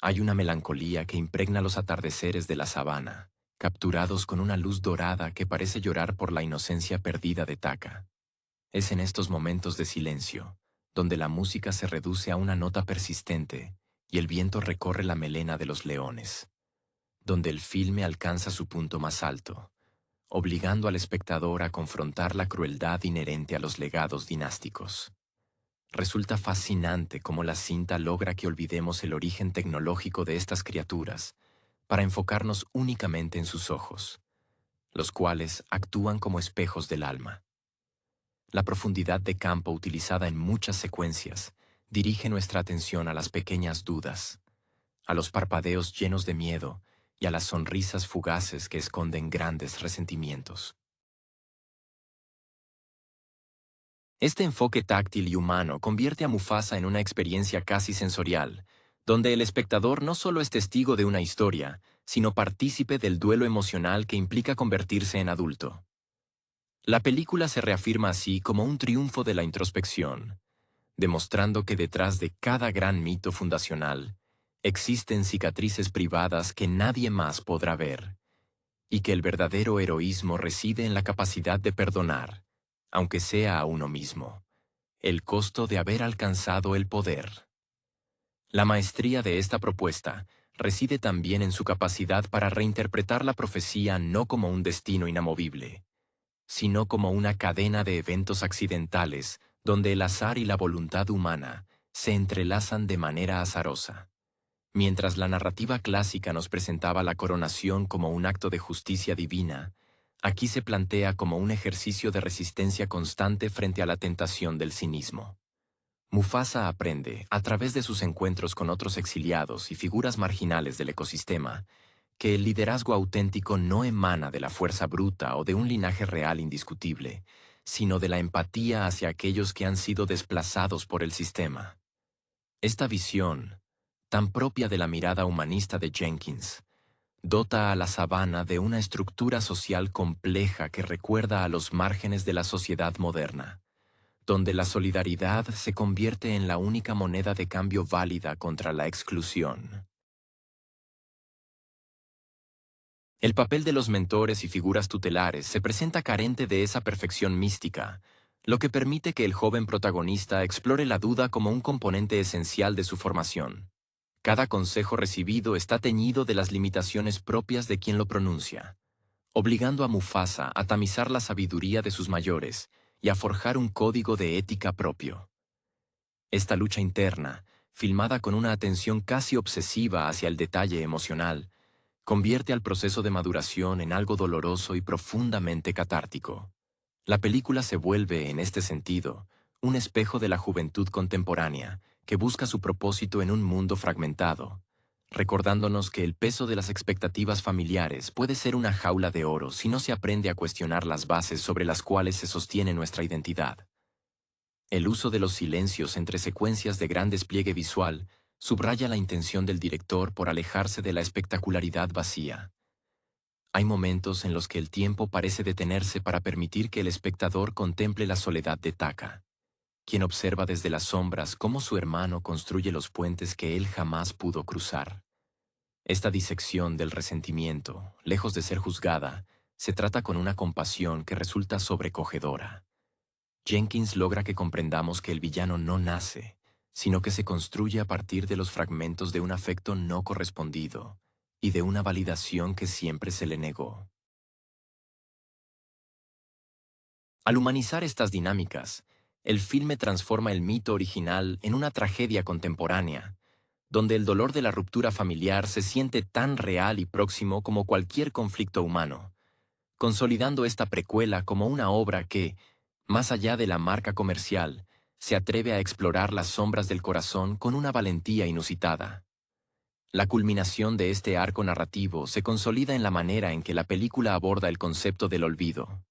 Hay una melancolía que impregna los atardeceres de la sabana, capturados con una luz dorada que parece llorar por la inocencia perdida de Taka. Es en estos momentos de silencio, donde la música se reduce a una nota persistente y el viento recorre la melena de los leones, donde el filme alcanza su punto más alto, obligando al espectador a confrontar la crueldad inherente a los legados dinásticos. Resulta fascinante cómo la cinta logra que olvidemos el origen tecnológico de estas criaturas para enfocarnos únicamente en sus ojos, los cuales actúan como espejos del alma. La profundidad de campo utilizada en muchas secuencias dirige nuestra atención a las pequeñas dudas, a los parpadeos llenos de miedo y a las sonrisas fugaces que esconden grandes resentimientos. Este enfoque táctil y humano convierte a Mufasa en una experiencia casi sensorial, donde el espectador no solo es testigo de una historia, sino partícipe del duelo emocional que implica convertirse en adulto. La película se reafirma así como un triunfo de la introspección, demostrando que detrás de cada gran mito fundacional Existen cicatrices privadas que nadie más podrá ver, y que el verdadero heroísmo reside en la capacidad de perdonar, aunque sea a uno mismo, el costo de haber alcanzado el poder. La maestría de esta propuesta reside también en su capacidad para reinterpretar la profecía no como un destino inamovible, sino como una cadena de eventos accidentales donde el azar y la voluntad humana se entrelazan de manera azarosa. Mientras la narrativa clásica nos presentaba la coronación como un acto de justicia divina, aquí se plantea como un ejercicio de resistencia constante frente a la tentación del cinismo. Mufasa aprende, a través de sus encuentros con otros exiliados y figuras marginales del ecosistema, que el liderazgo auténtico no emana de la fuerza bruta o de un linaje real indiscutible, sino de la empatía hacia aquellos que han sido desplazados por el sistema. Esta visión, tan propia de la mirada humanista de Jenkins, dota a la sabana de una estructura social compleja que recuerda a los márgenes de la sociedad moderna, donde la solidaridad se convierte en la única moneda de cambio válida contra la exclusión. El papel de los mentores y figuras tutelares se presenta carente de esa perfección mística, lo que permite que el joven protagonista explore la duda como un componente esencial de su formación. Cada consejo recibido está teñido de las limitaciones propias de quien lo pronuncia, obligando a Mufasa a tamizar la sabiduría de sus mayores y a forjar un código de ética propio. Esta lucha interna, filmada con una atención casi obsesiva hacia el detalle emocional, convierte al proceso de maduración en algo doloroso y profundamente catártico. La película se vuelve, en este sentido, un espejo de la juventud contemporánea que busca su propósito en un mundo fragmentado, recordándonos que el peso de las expectativas familiares puede ser una jaula de oro si no se aprende a cuestionar las bases sobre las cuales se sostiene nuestra identidad. El uso de los silencios entre secuencias de gran despliegue visual subraya la intención del director por alejarse de la espectacularidad vacía. Hay momentos en los que el tiempo parece detenerse para permitir que el espectador contemple la soledad de Taka, quien observa desde las sombras cómo su hermano construye los puentes que él jamás pudo cruzar. Esta disección del resentimiento, lejos de ser juzgada, se trata con una compasión que resulta sobrecogedora. Jenkins logra que comprendamos que el villano no nace, sino que se construye a partir de los fragmentos de un afecto no correspondido y de una validación que siempre se le negó. Al humanizar estas dinámicas, el filme transforma el mito original en una tragedia contemporánea, donde el dolor de la ruptura familiar se siente tan real y próximo como cualquier conflicto humano, consolidando esta precuela como una obra que, más allá de la marca comercial, se atreve a explorar las sombras del corazón con una valentía inusitada. La culminación de este arco narrativo se consolida en la manera en que la película aborda el concepto del olvido.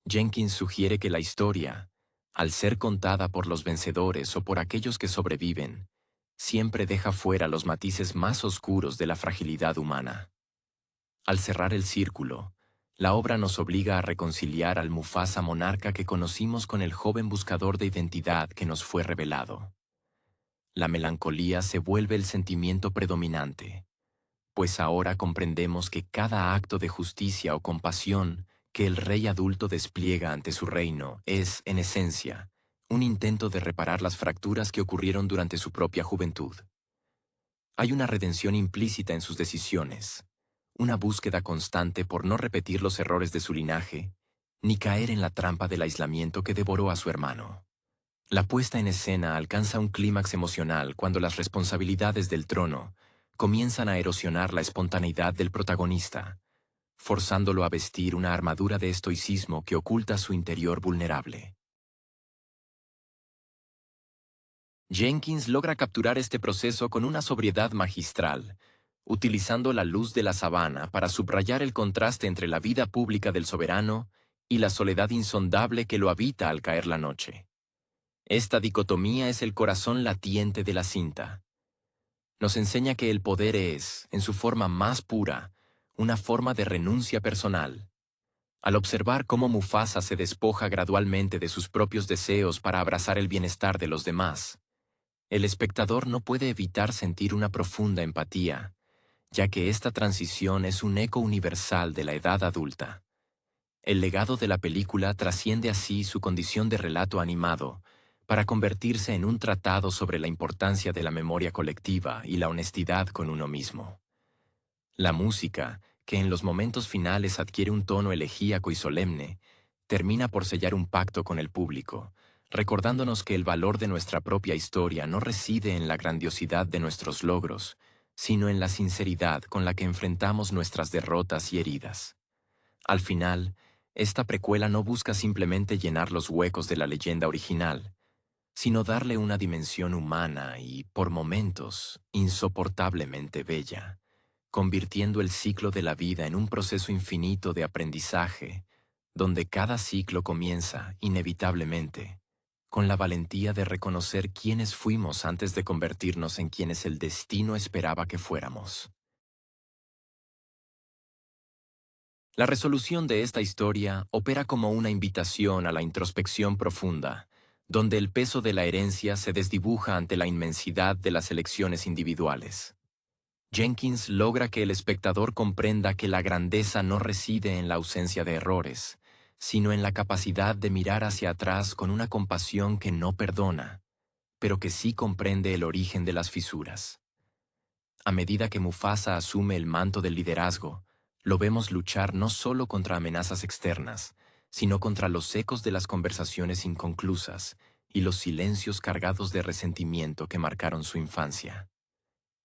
Jenkins sugiere que la historia, al ser contada por los vencedores o por aquellos que sobreviven, siempre deja fuera los matices más oscuros de la fragilidad humana. Al cerrar el círculo, la obra nos obliga a reconciliar al Mufasa monarca que conocimos con el joven buscador de identidad que nos fue revelado. La melancolía se vuelve el sentimiento predominante, pues ahora comprendemos que cada acto de justicia o compasión que el rey adulto despliega ante su reino es, en esencia, un intento de reparar las fracturas que ocurrieron durante su propia juventud. Hay una redención implícita en sus decisiones, una búsqueda constante por no repetir los errores de su linaje, ni caer en la trampa del aislamiento que devoró a su hermano. La puesta en escena alcanza un clímax emocional cuando las responsabilidades del trono comienzan a erosionar la espontaneidad del protagonista, forzándolo a vestir una armadura de estoicismo que oculta su interior vulnerable. Jenkins logra capturar este proceso con una sobriedad magistral, utilizando la luz de la sabana para subrayar el contraste entre la vida pública del soberano y la soledad insondable que lo habita al caer la noche. Esta dicotomía es el corazón latiente de la cinta. Nos enseña que el poder es, en su forma más pura, una forma de renuncia personal. Al observar cómo Mufasa se despoja gradualmente de sus propios deseos para abrazar el bienestar de los demás, El espectador no puede evitar sentir una profunda empatía, ya que esta transición es un eco universal de la edad adulta. El legado de la película trasciende así su condición de relato animado, para convertirse en un tratado sobre la importancia de la memoria colectiva y la honestidad con uno mismo. La música, que en los momentos finales adquiere un tono elegíaco y solemne, termina por sellar un pacto con el público, recordándonos que el valor de nuestra propia historia no reside en la grandiosidad de nuestros logros, sino en la sinceridad con la que enfrentamos nuestras derrotas y heridas. Al final, esta precuela no busca simplemente llenar los huecos de la leyenda original, sino darle una dimensión humana y, por momentos, insoportablemente bella, convirtiendo el ciclo de la vida en un proceso infinito de aprendizaje, donde cada ciclo comienza, inevitablemente, con la valentía de reconocer quiénes fuimos antes de convertirnos en quienes el destino esperaba que fuéramos. La resolución de esta historia opera como una invitación a la introspección profunda, donde el peso de la herencia se desdibuja ante la inmensidad de las elecciones individuales. Jenkins logra que el espectador comprenda que la grandeza no reside en la ausencia de errores, sino en la capacidad de mirar hacia atrás con una compasión que no perdona, pero que sí comprende el origen de las fisuras. A medida que Mufasa asume el manto del liderazgo, lo vemos luchar no solo contra amenazas externas, sino contra los ecos de las conversaciones inconclusas y los silencios cargados de resentimiento que marcaron su infancia.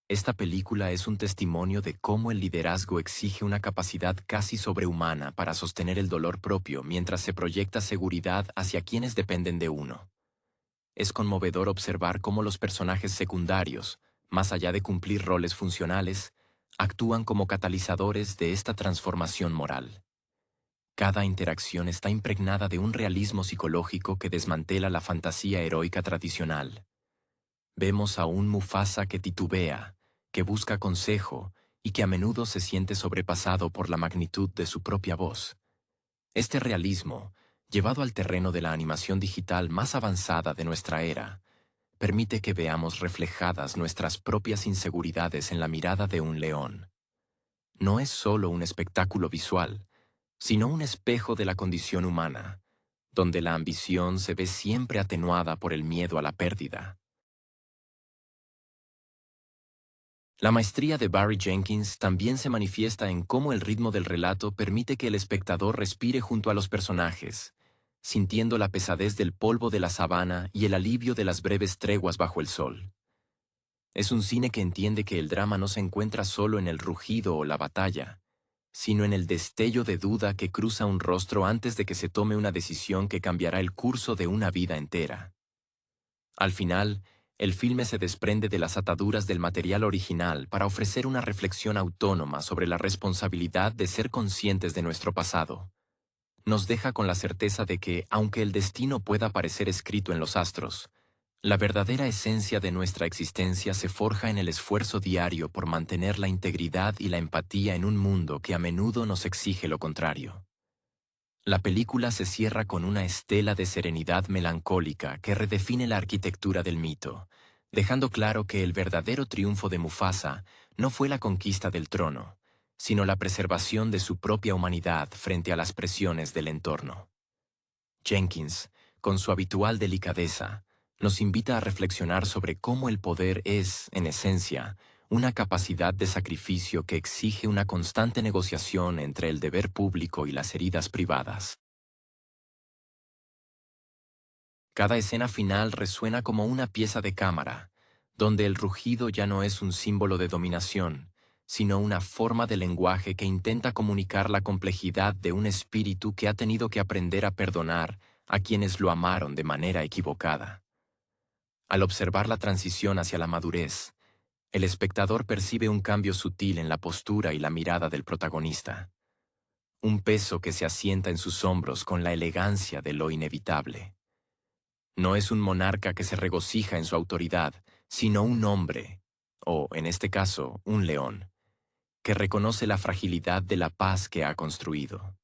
Esta película es un testimonio de cómo el liderazgo exige una capacidad casi sobrehumana para sostener el dolor propio mientras se proyecta seguridad hacia quienes dependen de uno. Es conmovedor observar cómo los personajes secundarios, más allá de cumplir roles funcionales, actúan como catalizadores de esta transformación moral. Cada interacción está impregnada de un realismo psicológico que desmantela la fantasía heroica tradicional. Vemos a un Mufasa que titubea, que busca consejo y que a menudo se siente sobrepasado por la magnitud de su propia voz. Este realismo, llevado al terreno de la animación digital más avanzada de nuestra era, permite que veamos reflejadas nuestras propias inseguridades en la mirada de un león. No es solo un espectáculo visual, sino un espejo de la condición humana, donde la ambición se ve siempre atenuada por el miedo a la pérdida. La maestría de Barry Jenkins también se manifiesta en cómo el ritmo del relato permite que el espectador respire junto a los personajes, sintiendo la pesadez del polvo de la sabana y el alivio de las breves treguas bajo el sol. Es un cine que entiende que el drama no se encuentra solo en el rugido o la batalla, sino en el destello de duda que cruza un rostro antes de que se tome una decisión que cambiará el curso de una vida entera. Al final, el filme se desprende de las ataduras del material original para ofrecer una reflexión autónoma sobre la responsabilidad de ser conscientes de nuestro pasado. Nos deja con la certeza de que, aunque el destino pueda parecer escrito en los astros, la verdadera esencia de nuestra existencia se forja en el esfuerzo diario por mantener la integridad y la empatía en un mundo que a menudo nos exige lo contrario. La película se cierra con una estela de serenidad melancólica que redefine la arquitectura del mito, dejando claro que el verdadero triunfo de Mufasa no fue la conquista del trono, sino la preservación de su propia humanidad frente a las presiones del entorno. Jenkins, con su habitual delicadeza, nos invita a reflexionar sobre cómo el poder es, en esencia, una capacidad de sacrificio que exige una constante negociación entre el deber público y las heridas privadas. Cada escena final resuena como una pieza de cámara, donde el rugido ya no es un símbolo de dominación, sino una forma de lenguaje que intenta comunicar la complejidad de un espíritu que ha tenido que aprender a perdonar a quienes lo amaron de manera equivocada. Al observar la transición hacia la madurez, el espectador percibe un cambio sutil en la postura y la mirada del protagonista, un peso que se asienta en sus hombros con la elegancia de lo inevitable. No es un monarca que se regocija en su autoridad, sino un hombre, o, en este caso, un león, que reconoce la fragilidad de la paz que ha construido.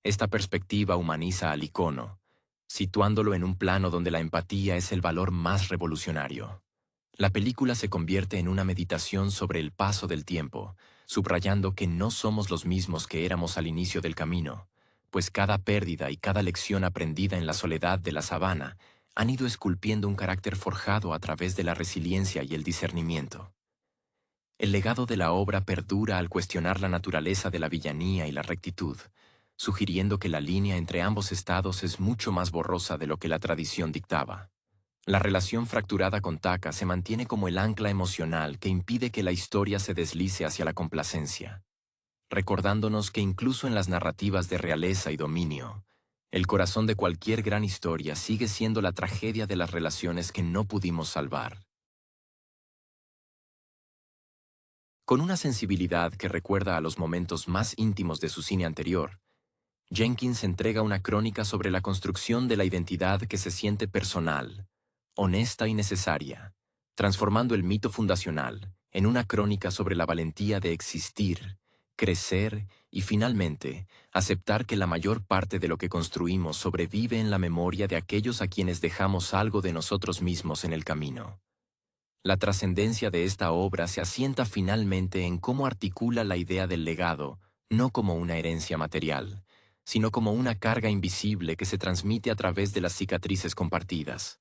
Esta perspectiva humaniza al icono, situándolo en un plano donde la empatía es el valor más revolucionario. La película se convierte en una meditación sobre el paso del tiempo, subrayando que no somos los mismos que éramos al inicio del camino, pues cada pérdida y cada lección aprendida en la soledad de la sabana han ido esculpiendo un carácter forjado a través de la resiliencia y el discernimiento. El legado de la obra perdura al cuestionar la naturaleza de la villanía y la rectitud, sugiriendo que la línea entre ambos estados es mucho más borrosa de lo que la tradición dictaba. La relación fracturada con Taka se mantiene como el ancla emocional que impide que la historia se deslice hacia la complacencia, recordándonos que incluso en las narrativas de realeza y dominio, el corazón de cualquier gran historia sigue siendo la tragedia de las relaciones que no pudimos salvar. Con una sensibilidad que recuerda a los momentos más íntimos de su cine anterior, Jenkins entrega una crónica sobre la construcción de la identidad que se siente personal, honesta y necesaria, transformando el mito fundacional en una crónica sobre la valentía de existir, crecer y finalmente aceptar que la mayor parte de lo que construimos sobrevive en la memoria de aquellos a quienes dejamos algo de nosotros mismos en el camino. La trascendencia de esta obra se asienta finalmente en cómo articula la idea del legado, no como una herencia material, sino como una carga invisible que se transmite a través de las cicatrices compartidas.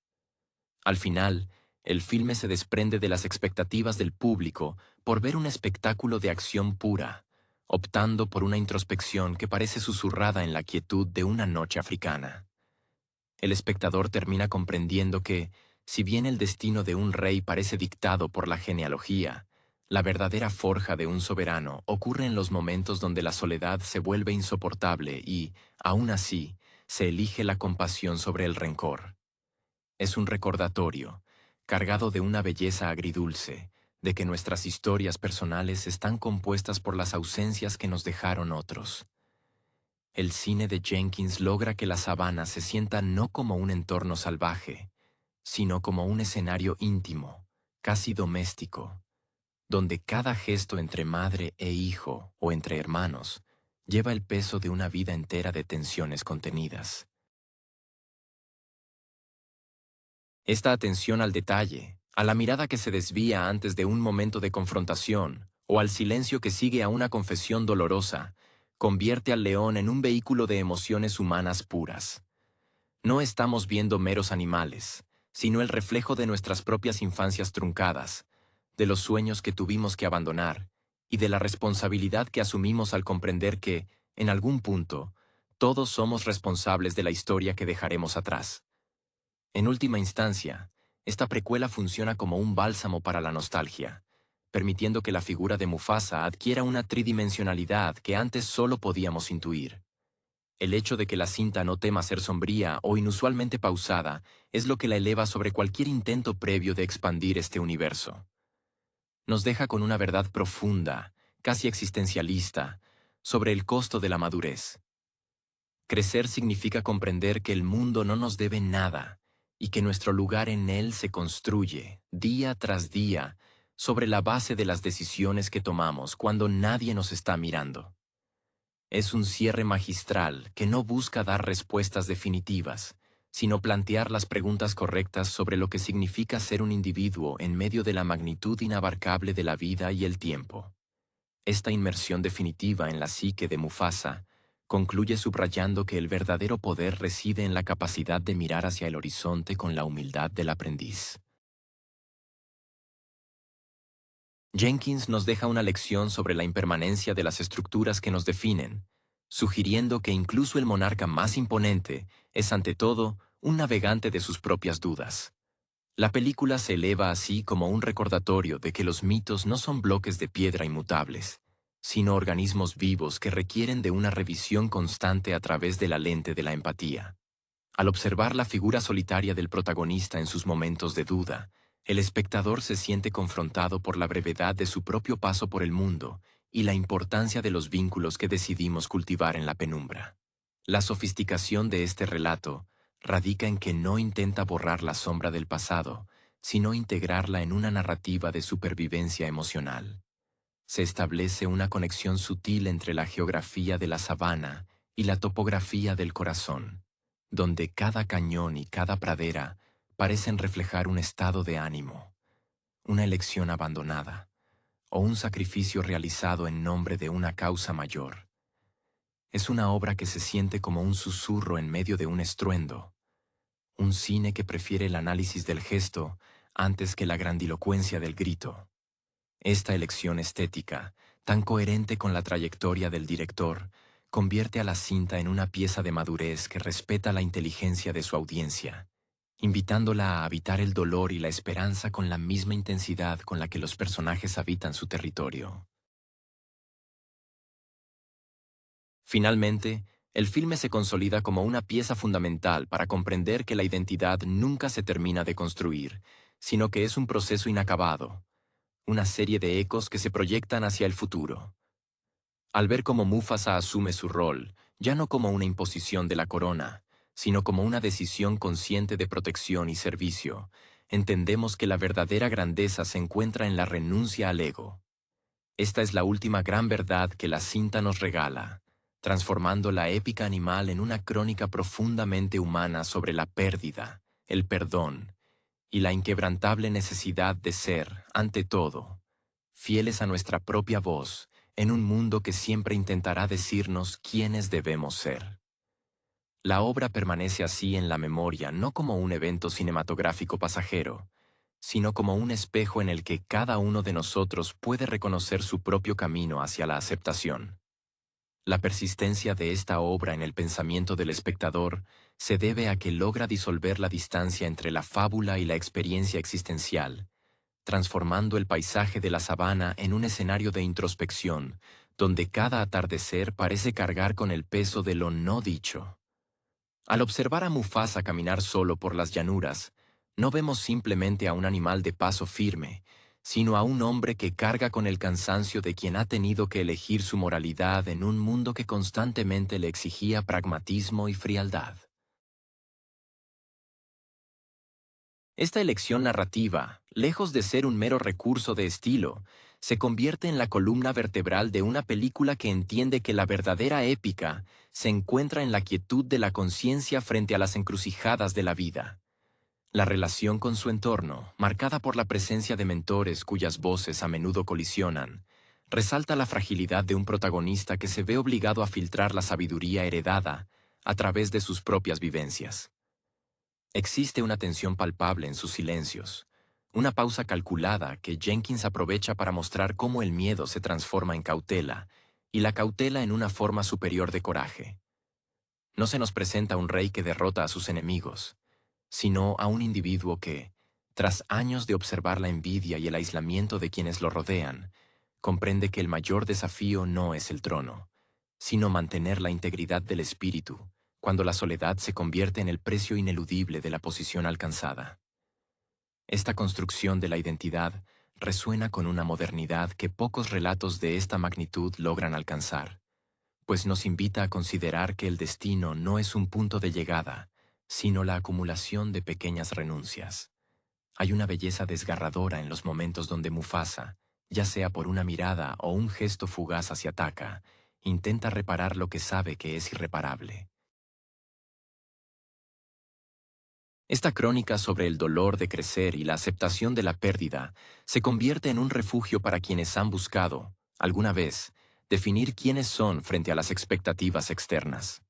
Al final, el filme se desprende de las expectativas del público por ver un espectáculo de acción pura, optando por una introspección que parece susurrada en la quietud de una noche africana. El espectador termina comprendiendo que, si bien el destino de un rey parece dictado por la genealogía, la verdadera forja de un soberano ocurre en los momentos donde la soledad se vuelve insoportable y, aún así, se elige la compasión sobre el rencor. Es un recordatorio, cargado de una belleza agridulce, de que nuestras historias personales están compuestas por las ausencias que nos dejaron otros. El cine de Jenkins logra que la sabana se sienta no como un entorno salvaje, sino como un escenario íntimo, casi doméstico, donde cada gesto entre madre e hijo o entre hermanos lleva el peso de una vida entera de tensiones contenidas. Esta atención al detalle, a la mirada que se desvía antes de un momento de confrontación o al silencio que sigue a una confesión dolorosa, convierte al león en un vehículo de emociones humanas puras. No estamos viendo meros animales, sino el reflejo de nuestras propias infancias truncadas, de los sueños que tuvimos que abandonar y de la responsabilidad que asumimos al comprender que, en algún punto, todos somos responsables de la historia que dejaremos atrás. En última instancia, esta precuela funciona como un bálsamo para la nostalgia, permitiendo que la figura de Mufasa adquiera una tridimensionalidad que antes solo podíamos intuir. El hecho de que la cinta no tema ser sombría o inusualmente pausada es lo que la eleva sobre cualquier intento previo de expandir este universo. Nos deja con una verdad profunda, casi existencialista, sobre el costo de la madurez. Crecer significa comprender que el mundo no nos debe nada y que nuestro lugar en él se construye, día tras día, sobre la base de las decisiones que tomamos cuando nadie nos está mirando. Es un cierre magistral que no busca dar respuestas definitivas, sino plantear las preguntas correctas sobre lo que significa ser un individuo en medio de la magnitud inabarcable de la vida y el tiempo. Esta inmersión definitiva en la psique de Mufasa concluye subrayando que el verdadero poder reside en la capacidad de mirar hacia el horizonte con la humildad del aprendiz. Jenkins nos deja una lección sobre la impermanencia de las estructuras que nos definen, sugiriendo que incluso el monarca más imponente es ante todo un navegante de sus propias dudas. La película se eleva así como un recordatorio de que los mitos no son bloques de piedra inmutables, sino organismos vivos que requieren de una revisión constante a través de la lente de la empatía. Al observar la figura solitaria del protagonista en sus momentos de duda, el espectador se siente confrontado por la brevedad de su propio paso por el mundo y la importancia de los vínculos que decidimos cultivar en la penumbra. La sofisticación de este relato radica en que no intenta borrar la sombra del pasado, sino integrarla en una narrativa de supervivencia emocional. Se establece una conexión sutil entre la geografía de la sabana y la topografía del corazón, donde cada cañón y cada pradera parecen reflejar un estado de ánimo. una elección abandonada, o un sacrificio realizado en nombre de una causa mayor. Es una obra que se siente como un susurro en medio de un estruendo, un cine que prefiere el análisis del gesto antes que la grandilocuencia del grito. Esta elección estética, tan coherente con la trayectoria del director, convierte a la cinta en una pieza de madurez que respeta la inteligencia de su audiencia, invitándola a habitar el dolor y la esperanza con la misma intensidad con la que los personajes habitan su territorio. Finalmente, el filme se consolida como una pieza fundamental para comprender que la identidad nunca se termina de construir, sino que es un proceso inacabado, una serie de ecos que se proyectan hacia el futuro. Al ver cómo Mufasa asume su rol, ya no como una imposición de la corona, sino como una decisión consciente de protección y servicio, entendemos que la verdadera grandeza se encuentra en la renuncia al ego. Esta es la última gran verdad que la cinta nos regala, transformando la épica animal en una crónica profundamente humana sobre la pérdida, el perdón y la inquebrantable necesidad de ser, ante todo, fieles a nuestra propia voz, en un mundo que siempre intentará decirnos quiénes debemos ser. La obra permanece así en la memoria no como un evento cinematográfico pasajero, sino como un espejo en el que cada uno de nosotros puede reconocer su propio camino hacia la aceptación. La persistencia de esta obra en el pensamiento del espectador se debe a que logra disolver la distancia entre la fábula y la experiencia existencial, transformando el paisaje de la sabana en un escenario de introspección, donde cada atardecer parece cargar con el peso de lo no dicho. Al observar a Mufasa caminar solo por las llanuras, no vemos simplemente a un animal de paso firme, sino a un hombre que carga con el cansancio de quien ha tenido que elegir su moralidad en un mundo que constantemente le exigía pragmatismo y frialdad. Esta elección narrativa, lejos de ser un mero recurso de estilo, se convierte en la columna vertebral de una película que entiende que la verdadera épica se encuentra en la quietud de la conciencia frente a las encrucijadas de la vida. La relación con su entorno, marcada por la presencia de mentores cuyas voces a menudo colisionan, resalta la fragilidad de un protagonista que se ve obligado a filtrar la sabiduría heredada a través de sus propias vivencias. Existe una tensión palpable en sus silencios, una pausa calculada que Jenkins aprovecha para mostrar cómo el miedo se transforma en cautela y la cautela en una forma superior de coraje. No se nos presenta un rey que derrota a sus enemigos, sino a un individuo que, tras años de observar la envidia y el aislamiento de quienes lo rodean, comprende que el mayor desafío no es el trono, sino mantener la integridad del espíritu, cuando la soledad se convierte en el precio ineludible de la posición alcanzada. Esta construcción de la identidad resuena con una modernidad que pocos relatos de esta magnitud logran alcanzar, pues nos invita a considerar que el destino no es un punto de llegada, sino la acumulación de pequeñas renuncias. Hay una belleza desgarradora en los momentos donde Mufasa, ya sea por una mirada o un gesto fugaz hacia Taka, intenta reparar lo que sabe que es irreparable. Esta crónica sobre el dolor de crecer y la aceptación de la pérdida se convierte en un refugio para quienes han buscado, alguna vez, definir quiénes son frente a las expectativas externas.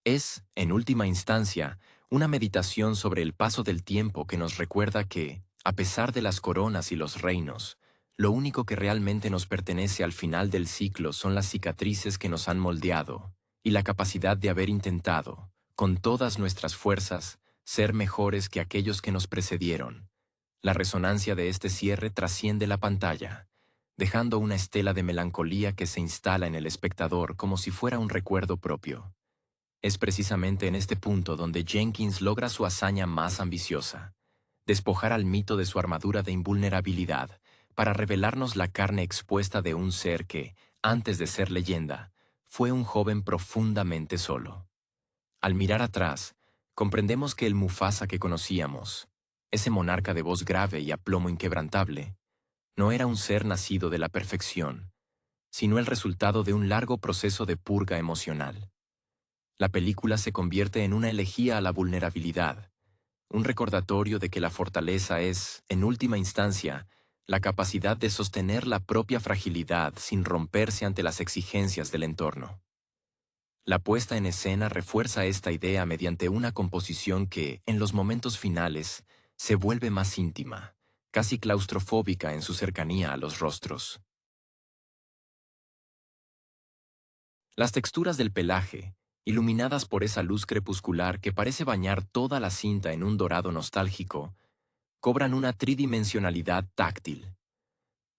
Es, en última instancia, una meditación sobre el paso del tiempo que nos recuerda que, a pesar de las coronas y los reinos, lo único que realmente nos pertenece al final del ciclo son las cicatrices que nos han moldeado y la capacidad de haber intentado, con todas nuestras fuerzas, ser mejores que aquellos que nos precedieron. La resonancia de este cierre trasciende la pantalla, dejando una estela de melancolía que se instala en el espectador como si fuera un recuerdo propio. Es precisamente en este punto donde Jenkins logra su hazaña más ambiciosa: despojar al mito de su armadura de invulnerabilidad, para revelarnos la carne expuesta de un ser que, antes de ser leyenda, fue un joven profundamente solo. Al mirar atrás, comprendemos que el Mufasa que conocíamos, ese monarca de voz grave y aplomo inquebrantable, no era un ser nacido de la perfección, sino el resultado de un largo proceso de purga emocional. La película se convierte en una elegía a la vulnerabilidad, un recordatorio de que la fortaleza es, en última instancia, la capacidad de sostener la propia fragilidad sin romperse ante las exigencias del entorno. La puesta en escena refuerza esta idea mediante una composición que, en los momentos finales, se vuelve más íntima, casi claustrofóbica en su cercanía a los rostros. Las texturas del pelaje, iluminadas por esa luz crepuscular que parece bañar toda la cinta en un dorado nostálgico, cobran una tridimensionalidad táctil.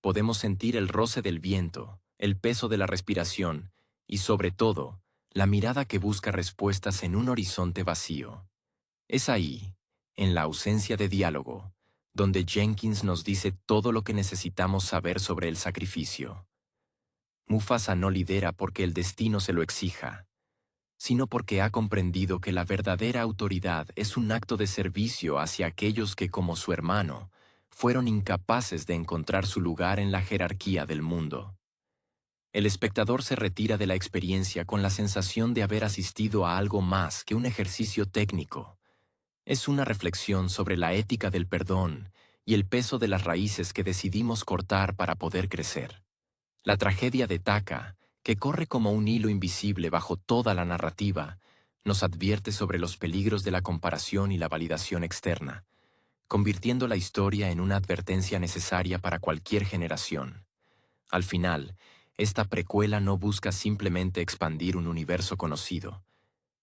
Podemos sentir el roce del viento, el peso de la respiración y, sobre todo, la mirada que busca respuestas en un horizonte vacío. Es ahí, en la ausencia de diálogo, donde Jenkins nos dice todo lo que necesitamos saber sobre el sacrificio. Mufasa no lidera porque el destino se lo exija, sino porque ha comprendido que la verdadera autoridad es un acto de servicio hacia aquellos que, como su hermano, fueron incapaces de encontrar su lugar en la jerarquía del mundo. El espectador se retira de la experiencia con la sensación de haber asistido a algo más que un ejercicio técnico. Es una reflexión sobre la ética del perdón y el peso de las raíces que decidimos cortar para poder crecer. La tragedia de Taka, que corre como un hilo invisible bajo toda la narrativa, nos advierte sobre los peligros de la comparación y la validación externa, convirtiendo la historia en una advertencia necesaria para cualquier generación. Al final, esta precuela no busca simplemente expandir un universo conocido,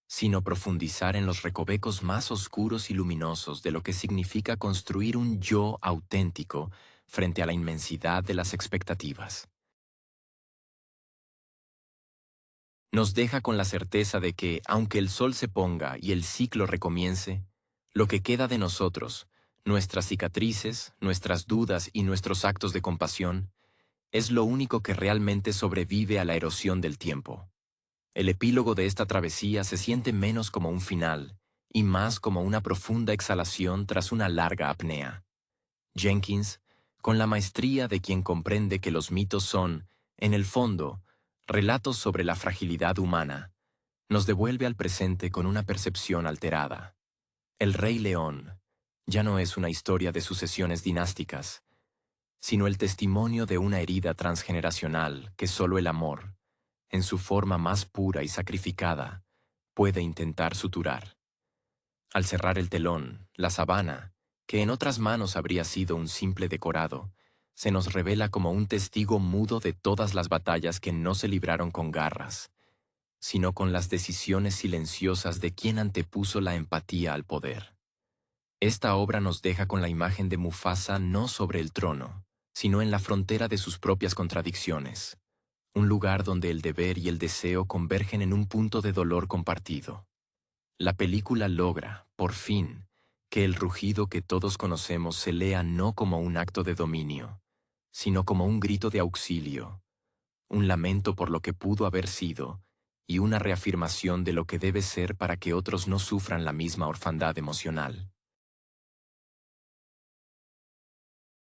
sino profundizar en los recovecos más oscuros y luminosos de lo que significa construir un yo auténtico frente a la inmensidad de las expectativas. Nos deja con la certeza de que, aunque el sol se ponga y el ciclo recomience, lo que queda de nosotros, nuestras cicatrices, nuestras dudas y nuestros actos de compasión, es lo único que realmente sobrevive a la erosión del tiempo. El epílogo de esta travesía se siente menos como un final y más como una profunda exhalación tras una larga apnea. Jenkins, con la maestría de quien comprende que los mitos son, en el fondo, relatos sobre la fragilidad humana, nos devuelve al presente con una percepción alterada. El Rey León ya no es una historia de sucesiones dinásticas, sino el testimonio de una herida transgeneracional que solo el amor, en su forma más pura y sacrificada, puede intentar suturar. Al cerrar el telón, la sabana, que en otras manos habría sido un simple decorado, se nos revela como un testigo mudo de todas las batallas que no se libraron con garras, sino con las decisiones silenciosas de quien antepuso la empatía al poder. Esta obra nos deja con la imagen de Mufasa no sobre el trono, sino en la frontera de sus propias contradicciones, un lugar donde el deber y el deseo convergen en un punto de dolor compartido. La película logra, por fin, que el rugido que todos conocemos se lea no como un acto de dominio, sino como un grito de auxilio, un lamento por lo que pudo haber sido y una reafirmación de lo que debe ser para que otros no sufran la misma orfandad emocional.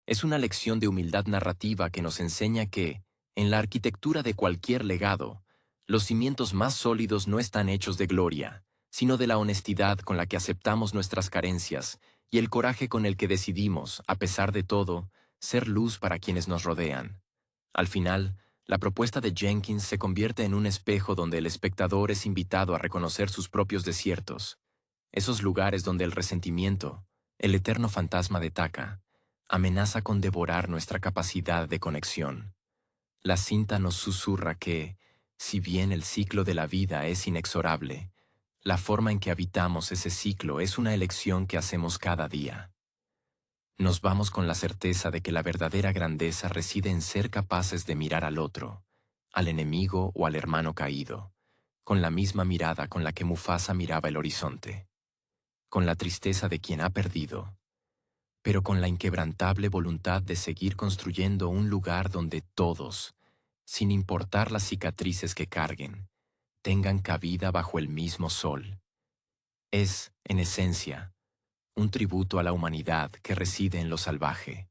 Es una lección de humildad narrativa que nos enseña que, en la arquitectura de cualquier legado, los cimientos más sólidos no están hechos de gloria, sino de la honestidad con la que aceptamos nuestras carencias y el coraje con el que decidimos, a pesar de todo, ser luz para quienes nos rodean. Al final, la propuesta de Jenkins se convierte en un espejo donde el espectador es invitado a reconocer sus propios desiertos, esos lugares donde el resentimiento, el eterno fantasma de Taka, amenaza con devorar nuestra capacidad de conexión. La cinta nos susurra que, si bien el ciclo de la vida es inexorable, la forma en que habitamos ese ciclo es una elección que hacemos cada día. Nos vamos con la certeza de que la verdadera grandeza reside en ser capaces de mirar al otro, al enemigo o al hermano caído, con la misma mirada con la que Mufasa miraba el horizonte, con la tristeza de quien ha perdido, pero con la inquebrantable voluntad de seguir construyendo un lugar donde todos, sin importar las cicatrices que carguen, tengan cabida bajo el mismo sol. Es, en esencia, un tributo a la humanidad que reside en lo salvaje,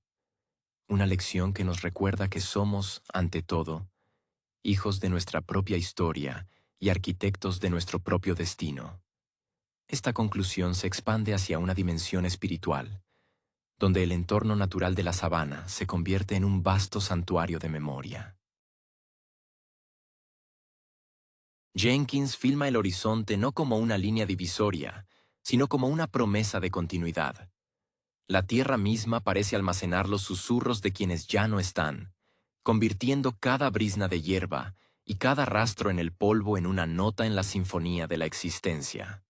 una lección que nos recuerda que somos, ante todo, hijos de nuestra propia historia y arquitectos de nuestro propio destino. Esta conclusión se expande hacia una dimensión espiritual, donde el entorno natural de la sabana se convierte en un vasto santuario de memoria. Jenkins filma el horizonte no como una línea divisoria, sino como una promesa de continuidad. La tierra misma parece almacenar los susurros de quienes ya no están, convirtiendo cada brizna de hierba y cada rastro en el polvo en una nota en la sinfonía de la existencia.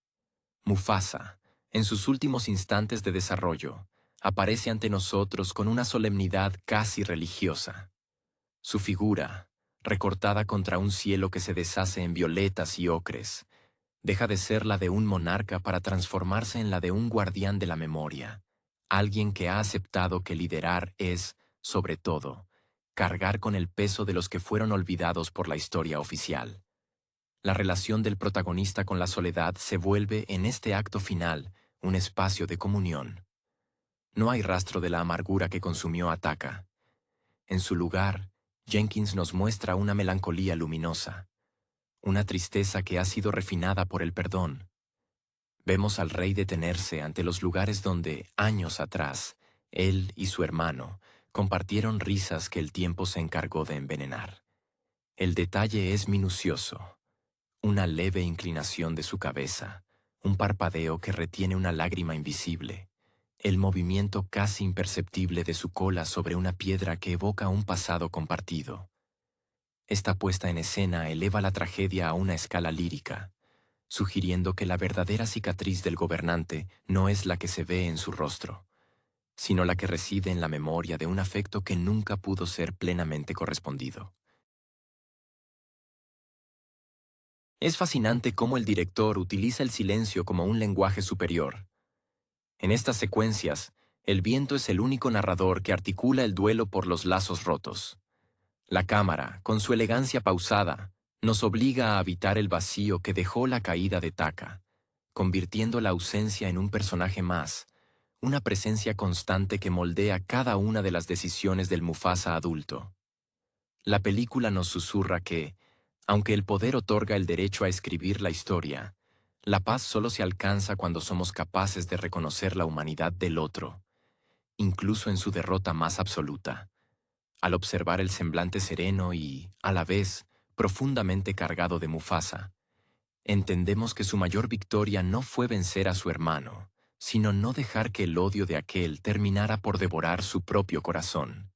Mufasa, en sus últimos instantes de desarrollo, aparece ante nosotros con una solemnidad casi religiosa. Su figura, recortada contra un cielo que se deshace en violetas y ocres, deja de ser la de un monarca para transformarse en la de un guardián de la memoria, alguien que ha aceptado que liderar es, sobre todo, cargar con el peso de los que fueron olvidados por la historia oficial. La relación del protagonista con la soledad se vuelve, en este acto final, un espacio de comunión. No hay rastro de la amargura que consumió a Taka. En su lugar, Jenkins nos muestra una melancolía luminosa, una tristeza que ha sido refinada por el perdón. Vemos al rey detenerse ante los lugares donde, años atrás, él y su hermano compartieron risas que el tiempo se encargó de envenenar. El detalle es minucioso. Una leve inclinación de su cabeza, un parpadeo que retiene una lágrima invisible, el movimiento casi imperceptible de su cola sobre una piedra que evoca un pasado compartido. Esta puesta en escena eleva la tragedia a una escala lírica, sugiriendo que la verdadera cicatriz del gobernante no es la que se ve en su rostro, sino la que reside en la memoria de un afecto que nunca pudo ser plenamente correspondido. Es fascinante cómo el director utiliza el silencio como un lenguaje superior. En estas secuencias, el viento es el único narrador que articula el duelo por los lazos rotos. La cámara, con su elegancia pausada, nos obliga a habitar el vacío que dejó la caída de Taka, convirtiendo la ausencia en un personaje más, una presencia constante que moldea cada una de las decisiones del Mufasa adulto. La película nos susurra que, aunque el poder otorga el derecho a escribir la historia, la paz solo se alcanza cuando somos capaces de reconocer la humanidad del otro, incluso en su derrota más absoluta. Al observar el semblante sereno y, a la vez, profundamente cargado de Mufasa, entendemos que su mayor victoria no fue vencer a su hermano, sino no dejar que el odio de aquel terminara por devorar su propio corazón.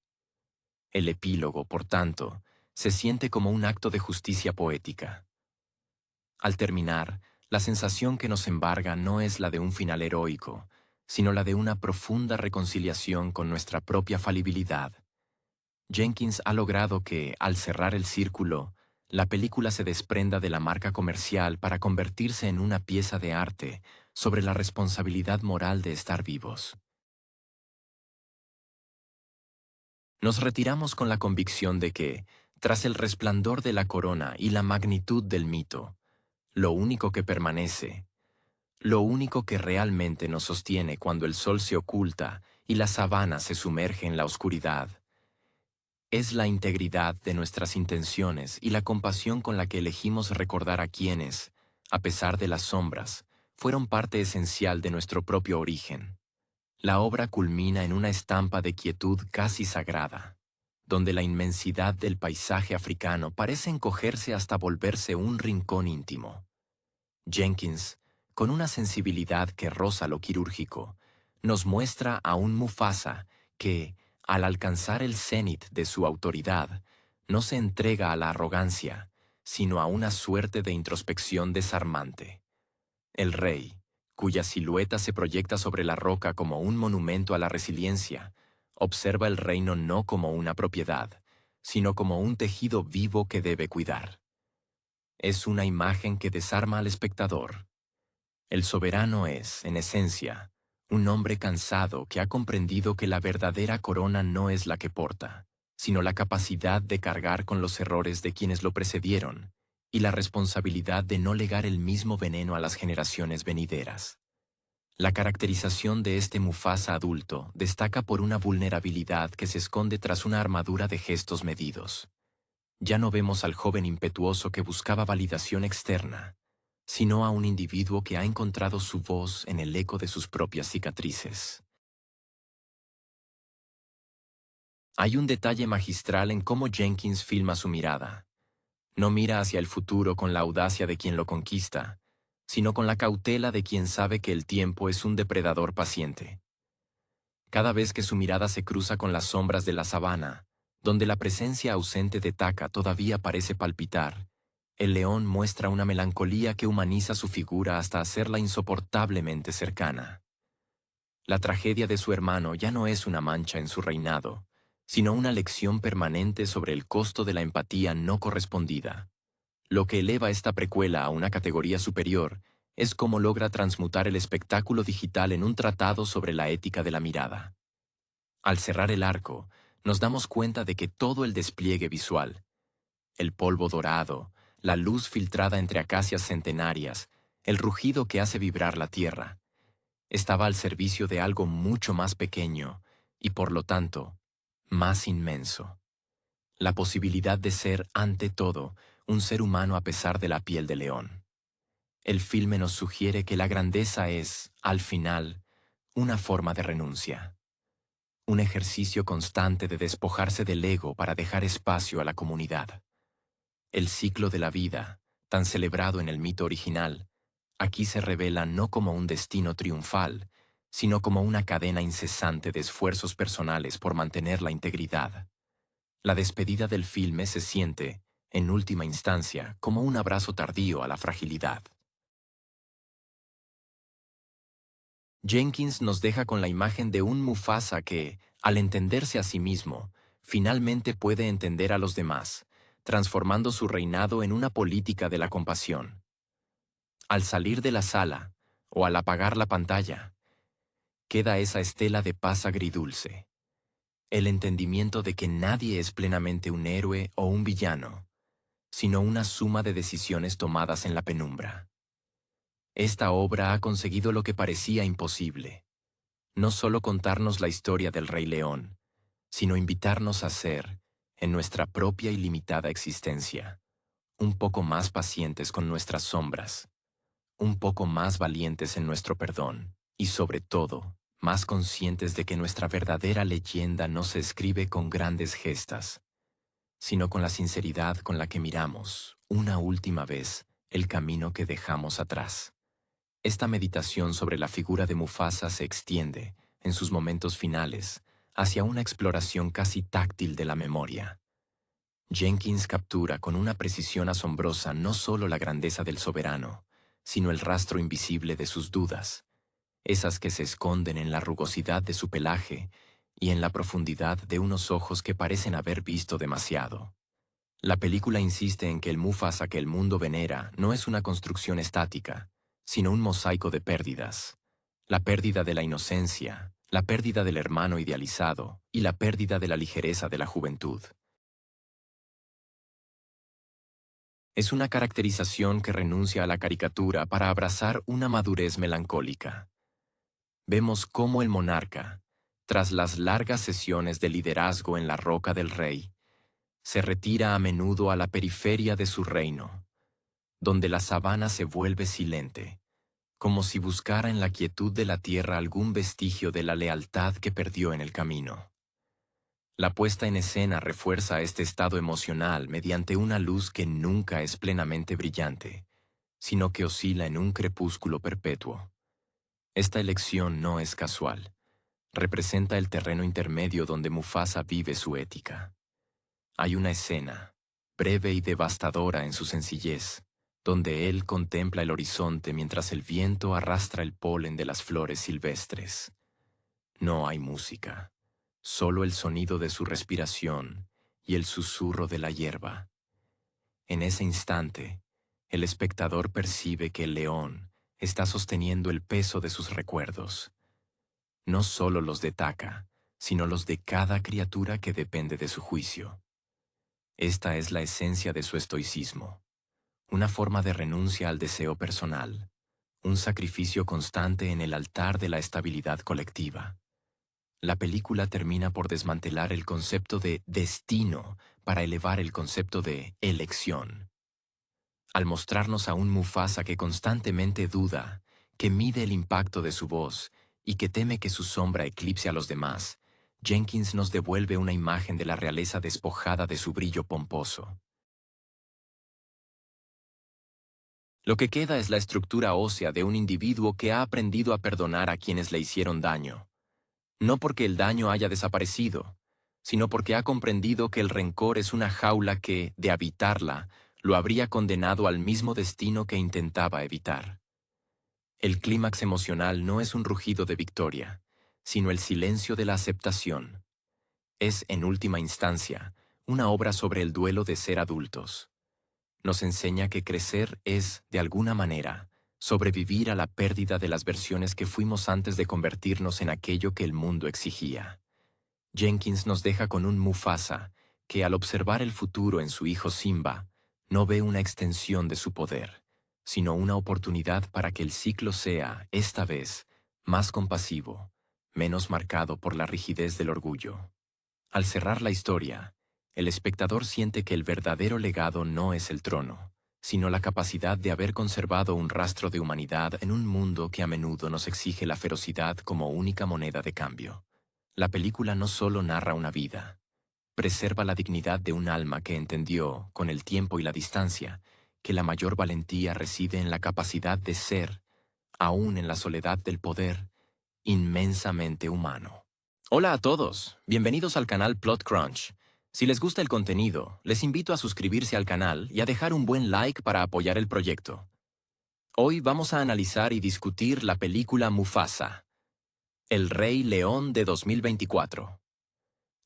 El epílogo, por tanto, se siente como un acto de justicia poética. Al terminar, la sensación que nos embarga no es la de un final heroico, sino la de una profunda reconciliación con nuestra propia falibilidad. Jenkins ha logrado que, al cerrar el círculo, la película se desprenda de la marca comercial para convertirse en una pieza de arte sobre la responsabilidad moral de estar vivos. Nos retiramos con la convicción de que, tras el resplandor de la corona y la magnitud del mito, lo único que permanece, lo único que realmente nos sostiene cuando el sol se oculta y la sabana se sumerge en la oscuridad, es la integridad de nuestras intenciones y la compasión con la que elegimos recordar a quienes, a pesar de las sombras, fueron parte esencial de nuestro propio origen. La obra culmina en una estampa de quietud casi sagrada, donde la inmensidad del paisaje africano parece encogerse hasta volverse un rincón íntimo. Jenkins, con una sensibilidad que roza lo quirúrgico, nos muestra a un Mufasa que, al alcanzar el cenit de su autoridad, no se entrega a la arrogancia, sino a una suerte de introspección desarmante. El rey, cuya silueta se proyecta sobre la roca como un monumento a la resiliencia, observa el reino no como una propiedad, sino como un tejido vivo que debe cuidar. Es una imagen que desarma al espectador. El soberano es, en esencia, un hombre cansado que ha comprendido que la verdadera corona no es la que porta, sino la capacidad de cargar con los errores de quienes lo precedieron y la responsabilidad de no legar el mismo veneno a las generaciones venideras. La caracterización de este Mufasa adulto destaca por una vulnerabilidad que se esconde tras una armadura de gestos medidos. Ya no vemos al joven impetuoso que buscaba validación externa, sino a un individuo que ha encontrado su voz en el eco de sus propias cicatrices. Hay un detalle magistral en cómo Jenkins filma su mirada. No mira hacia el futuro con la audacia de quien lo conquista, sino con la cautela de quien sabe que el tiempo es un depredador paciente. Cada vez que su mirada se cruza con las sombras de la sabana, donde la presencia ausente de Taka todavía parece palpitar, el león muestra una melancolía que humaniza su figura hasta hacerla insoportablemente cercana. La tragedia de su hermano ya no es una mancha en su reinado, sino una lección permanente sobre el costo de la empatía no correspondida. Lo que eleva esta precuela a una categoría superior es cómo logra transmutar el espectáculo digital en un tratado sobre la ética de la mirada. Al cerrar el arco, nos damos cuenta de que todo el despliegue visual, el polvo dorado, la luz filtrada entre acacias centenarias, el rugido que hace vibrar la tierra, estaba al servicio de algo mucho más pequeño y, por lo tanto, más inmenso. La posibilidad de ser, ante todo, un ser humano a pesar de la piel de león. El filme nos sugiere que la grandeza es, al final, una forma de renuncia. Un ejercicio constante de despojarse del ego para dejar espacio a la comunidad. El ciclo de la vida, tan celebrado en el mito original, aquí se revela no como un destino triunfal, sino como una cadena incesante de esfuerzos personales por mantener la integridad. La despedida del filme se siente, en última instancia, como un abrazo tardío a la fragilidad. Jenkins nos deja con la imagen de un Mufasa que, al entenderse a sí mismo, finalmente puede entender a los demás, transformando su reinado en una política de la compasión. Al salir de la sala, o al apagar la pantalla, queda esa estela de paz agridulce, el entendimiento de que nadie es plenamente un héroe o un villano, sino una suma de decisiones tomadas en la penumbra. Esta obra ha conseguido lo que parecía imposible, no solo contarnos la historia del Rey León, sino invitarnos a ser, en nuestra propia y limitada existencia, un poco más pacientes con nuestras sombras, un poco más valientes en nuestro perdón y, sobre todo, más conscientes de que nuestra verdadera leyenda no se escribe con grandes gestas, sino con la sinceridad con la que miramos, una última vez, el camino que dejamos atrás. Esta meditación sobre la figura de Mufasa se extiende, en sus momentos finales, hacia una exploración casi táctil de la memoria. Jenkins captura con una precisión asombrosa no solo la grandeza del soberano, sino el rastro invisible de sus dudas, esas que se esconden en la rugosidad de su pelaje y en la profundidad de unos ojos que parecen haber visto demasiado. La película insiste en que el Mufasa que el mundo venera no es una construcción estática, sino un mosaico de pérdidas. La pérdida de la inocencia, la pérdida del hermano idealizado y la pérdida de la ligereza de la juventud. Es una caracterización que renuncia a la caricatura para abrazar una madurez melancólica. Vemos cómo el monarca, tras las largas sesiones de liderazgo en la Roca del Rey, se retira a menudo a la periferia de su reino, donde la sabana se vuelve silente, como si buscara en la quietud de la tierra algún vestigio de la lealtad que perdió en el camino. La puesta en escena refuerza este estado emocional mediante una luz que nunca es plenamente brillante, sino que oscila en un crepúsculo perpetuo. Esta elección no es casual. Representa el terreno intermedio donde Mufasa vive su ética. Hay una escena, breve y devastadora en su sencillez, donde él contempla el horizonte mientras el viento arrastra el polen de las flores silvestres. No hay música, solo el sonido de su respiración y el susurro de la hierba. En ese instante, el espectador percibe que el león está sosteniendo el peso de sus recuerdos, no solo los de Taka, sino los de cada criatura que depende de su juicio. Esta es la esencia de su estoicismo, una forma de renuncia al deseo personal, un sacrificio constante en el altar de la estabilidad colectiva. La película termina por desmantelar el concepto de destino para elevar el concepto de elección. Al mostrarnos a un Mufasa que constantemente duda, que mide el impacto de su voz y que teme que su sombra eclipse a los demás, Jenkins nos devuelve una imagen de la realeza despojada de su brillo pomposo. Lo que queda es la estructura ósea de un individuo que ha aprendido a perdonar a quienes le hicieron daño. No porque el daño haya desaparecido, sino porque ha comprendido que el rencor es una jaula que, de habitarla, lo habría condenado al mismo destino que intentaba evitar. El clímax emocional no es un rugido de victoria, sino el silencio de la aceptación. Es, en última instancia, una obra sobre el duelo de ser adultos. Nos enseña que crecer es, de alguna manera, sobrevivir a la pérdida de las versiones que fuimos antes de convertirnos en aquello que el mundo exigía. Jenkins nos deja con un Mufasa que, al observar el futuro en su hijo Simba, no ve una extensión de su poder, sino una oportunidad para que el ciclo sea, esta vez, más compasivo, menos marcado por la rigidez del orgullo. Al cerrar la historia, el espectador siente que el verdadero legado no es el trono, sino la capacidad de haber conservado un rastro de humanidad en un mundo que a menudo nos exige la ferocidad como única moneda de cambio. La película no solo narra una vida, preserva la dignidad de un alma que entendió, con el tiempo y la distancia, que la mayor valentía reside en la capacidad de ser, aún en la soledad del poder, inmensamente humano. Hola a todos, bienvenidos al canal Plot Crunch. Si les gusta el contenido, les invito a suscribirse al canal y a dejar un buen like para apoyar el proyecto. Hoy vamos a analizar y discutir la película Mufasa, El Rey León de 2024.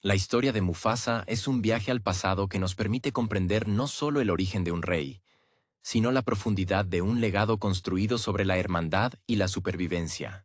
La historia de Mufasa es un viaje al pasado que nos permite comprender no solo el origen de un rey, sino la profundidad de un legado construido sobre la hermandad y la supervivencia.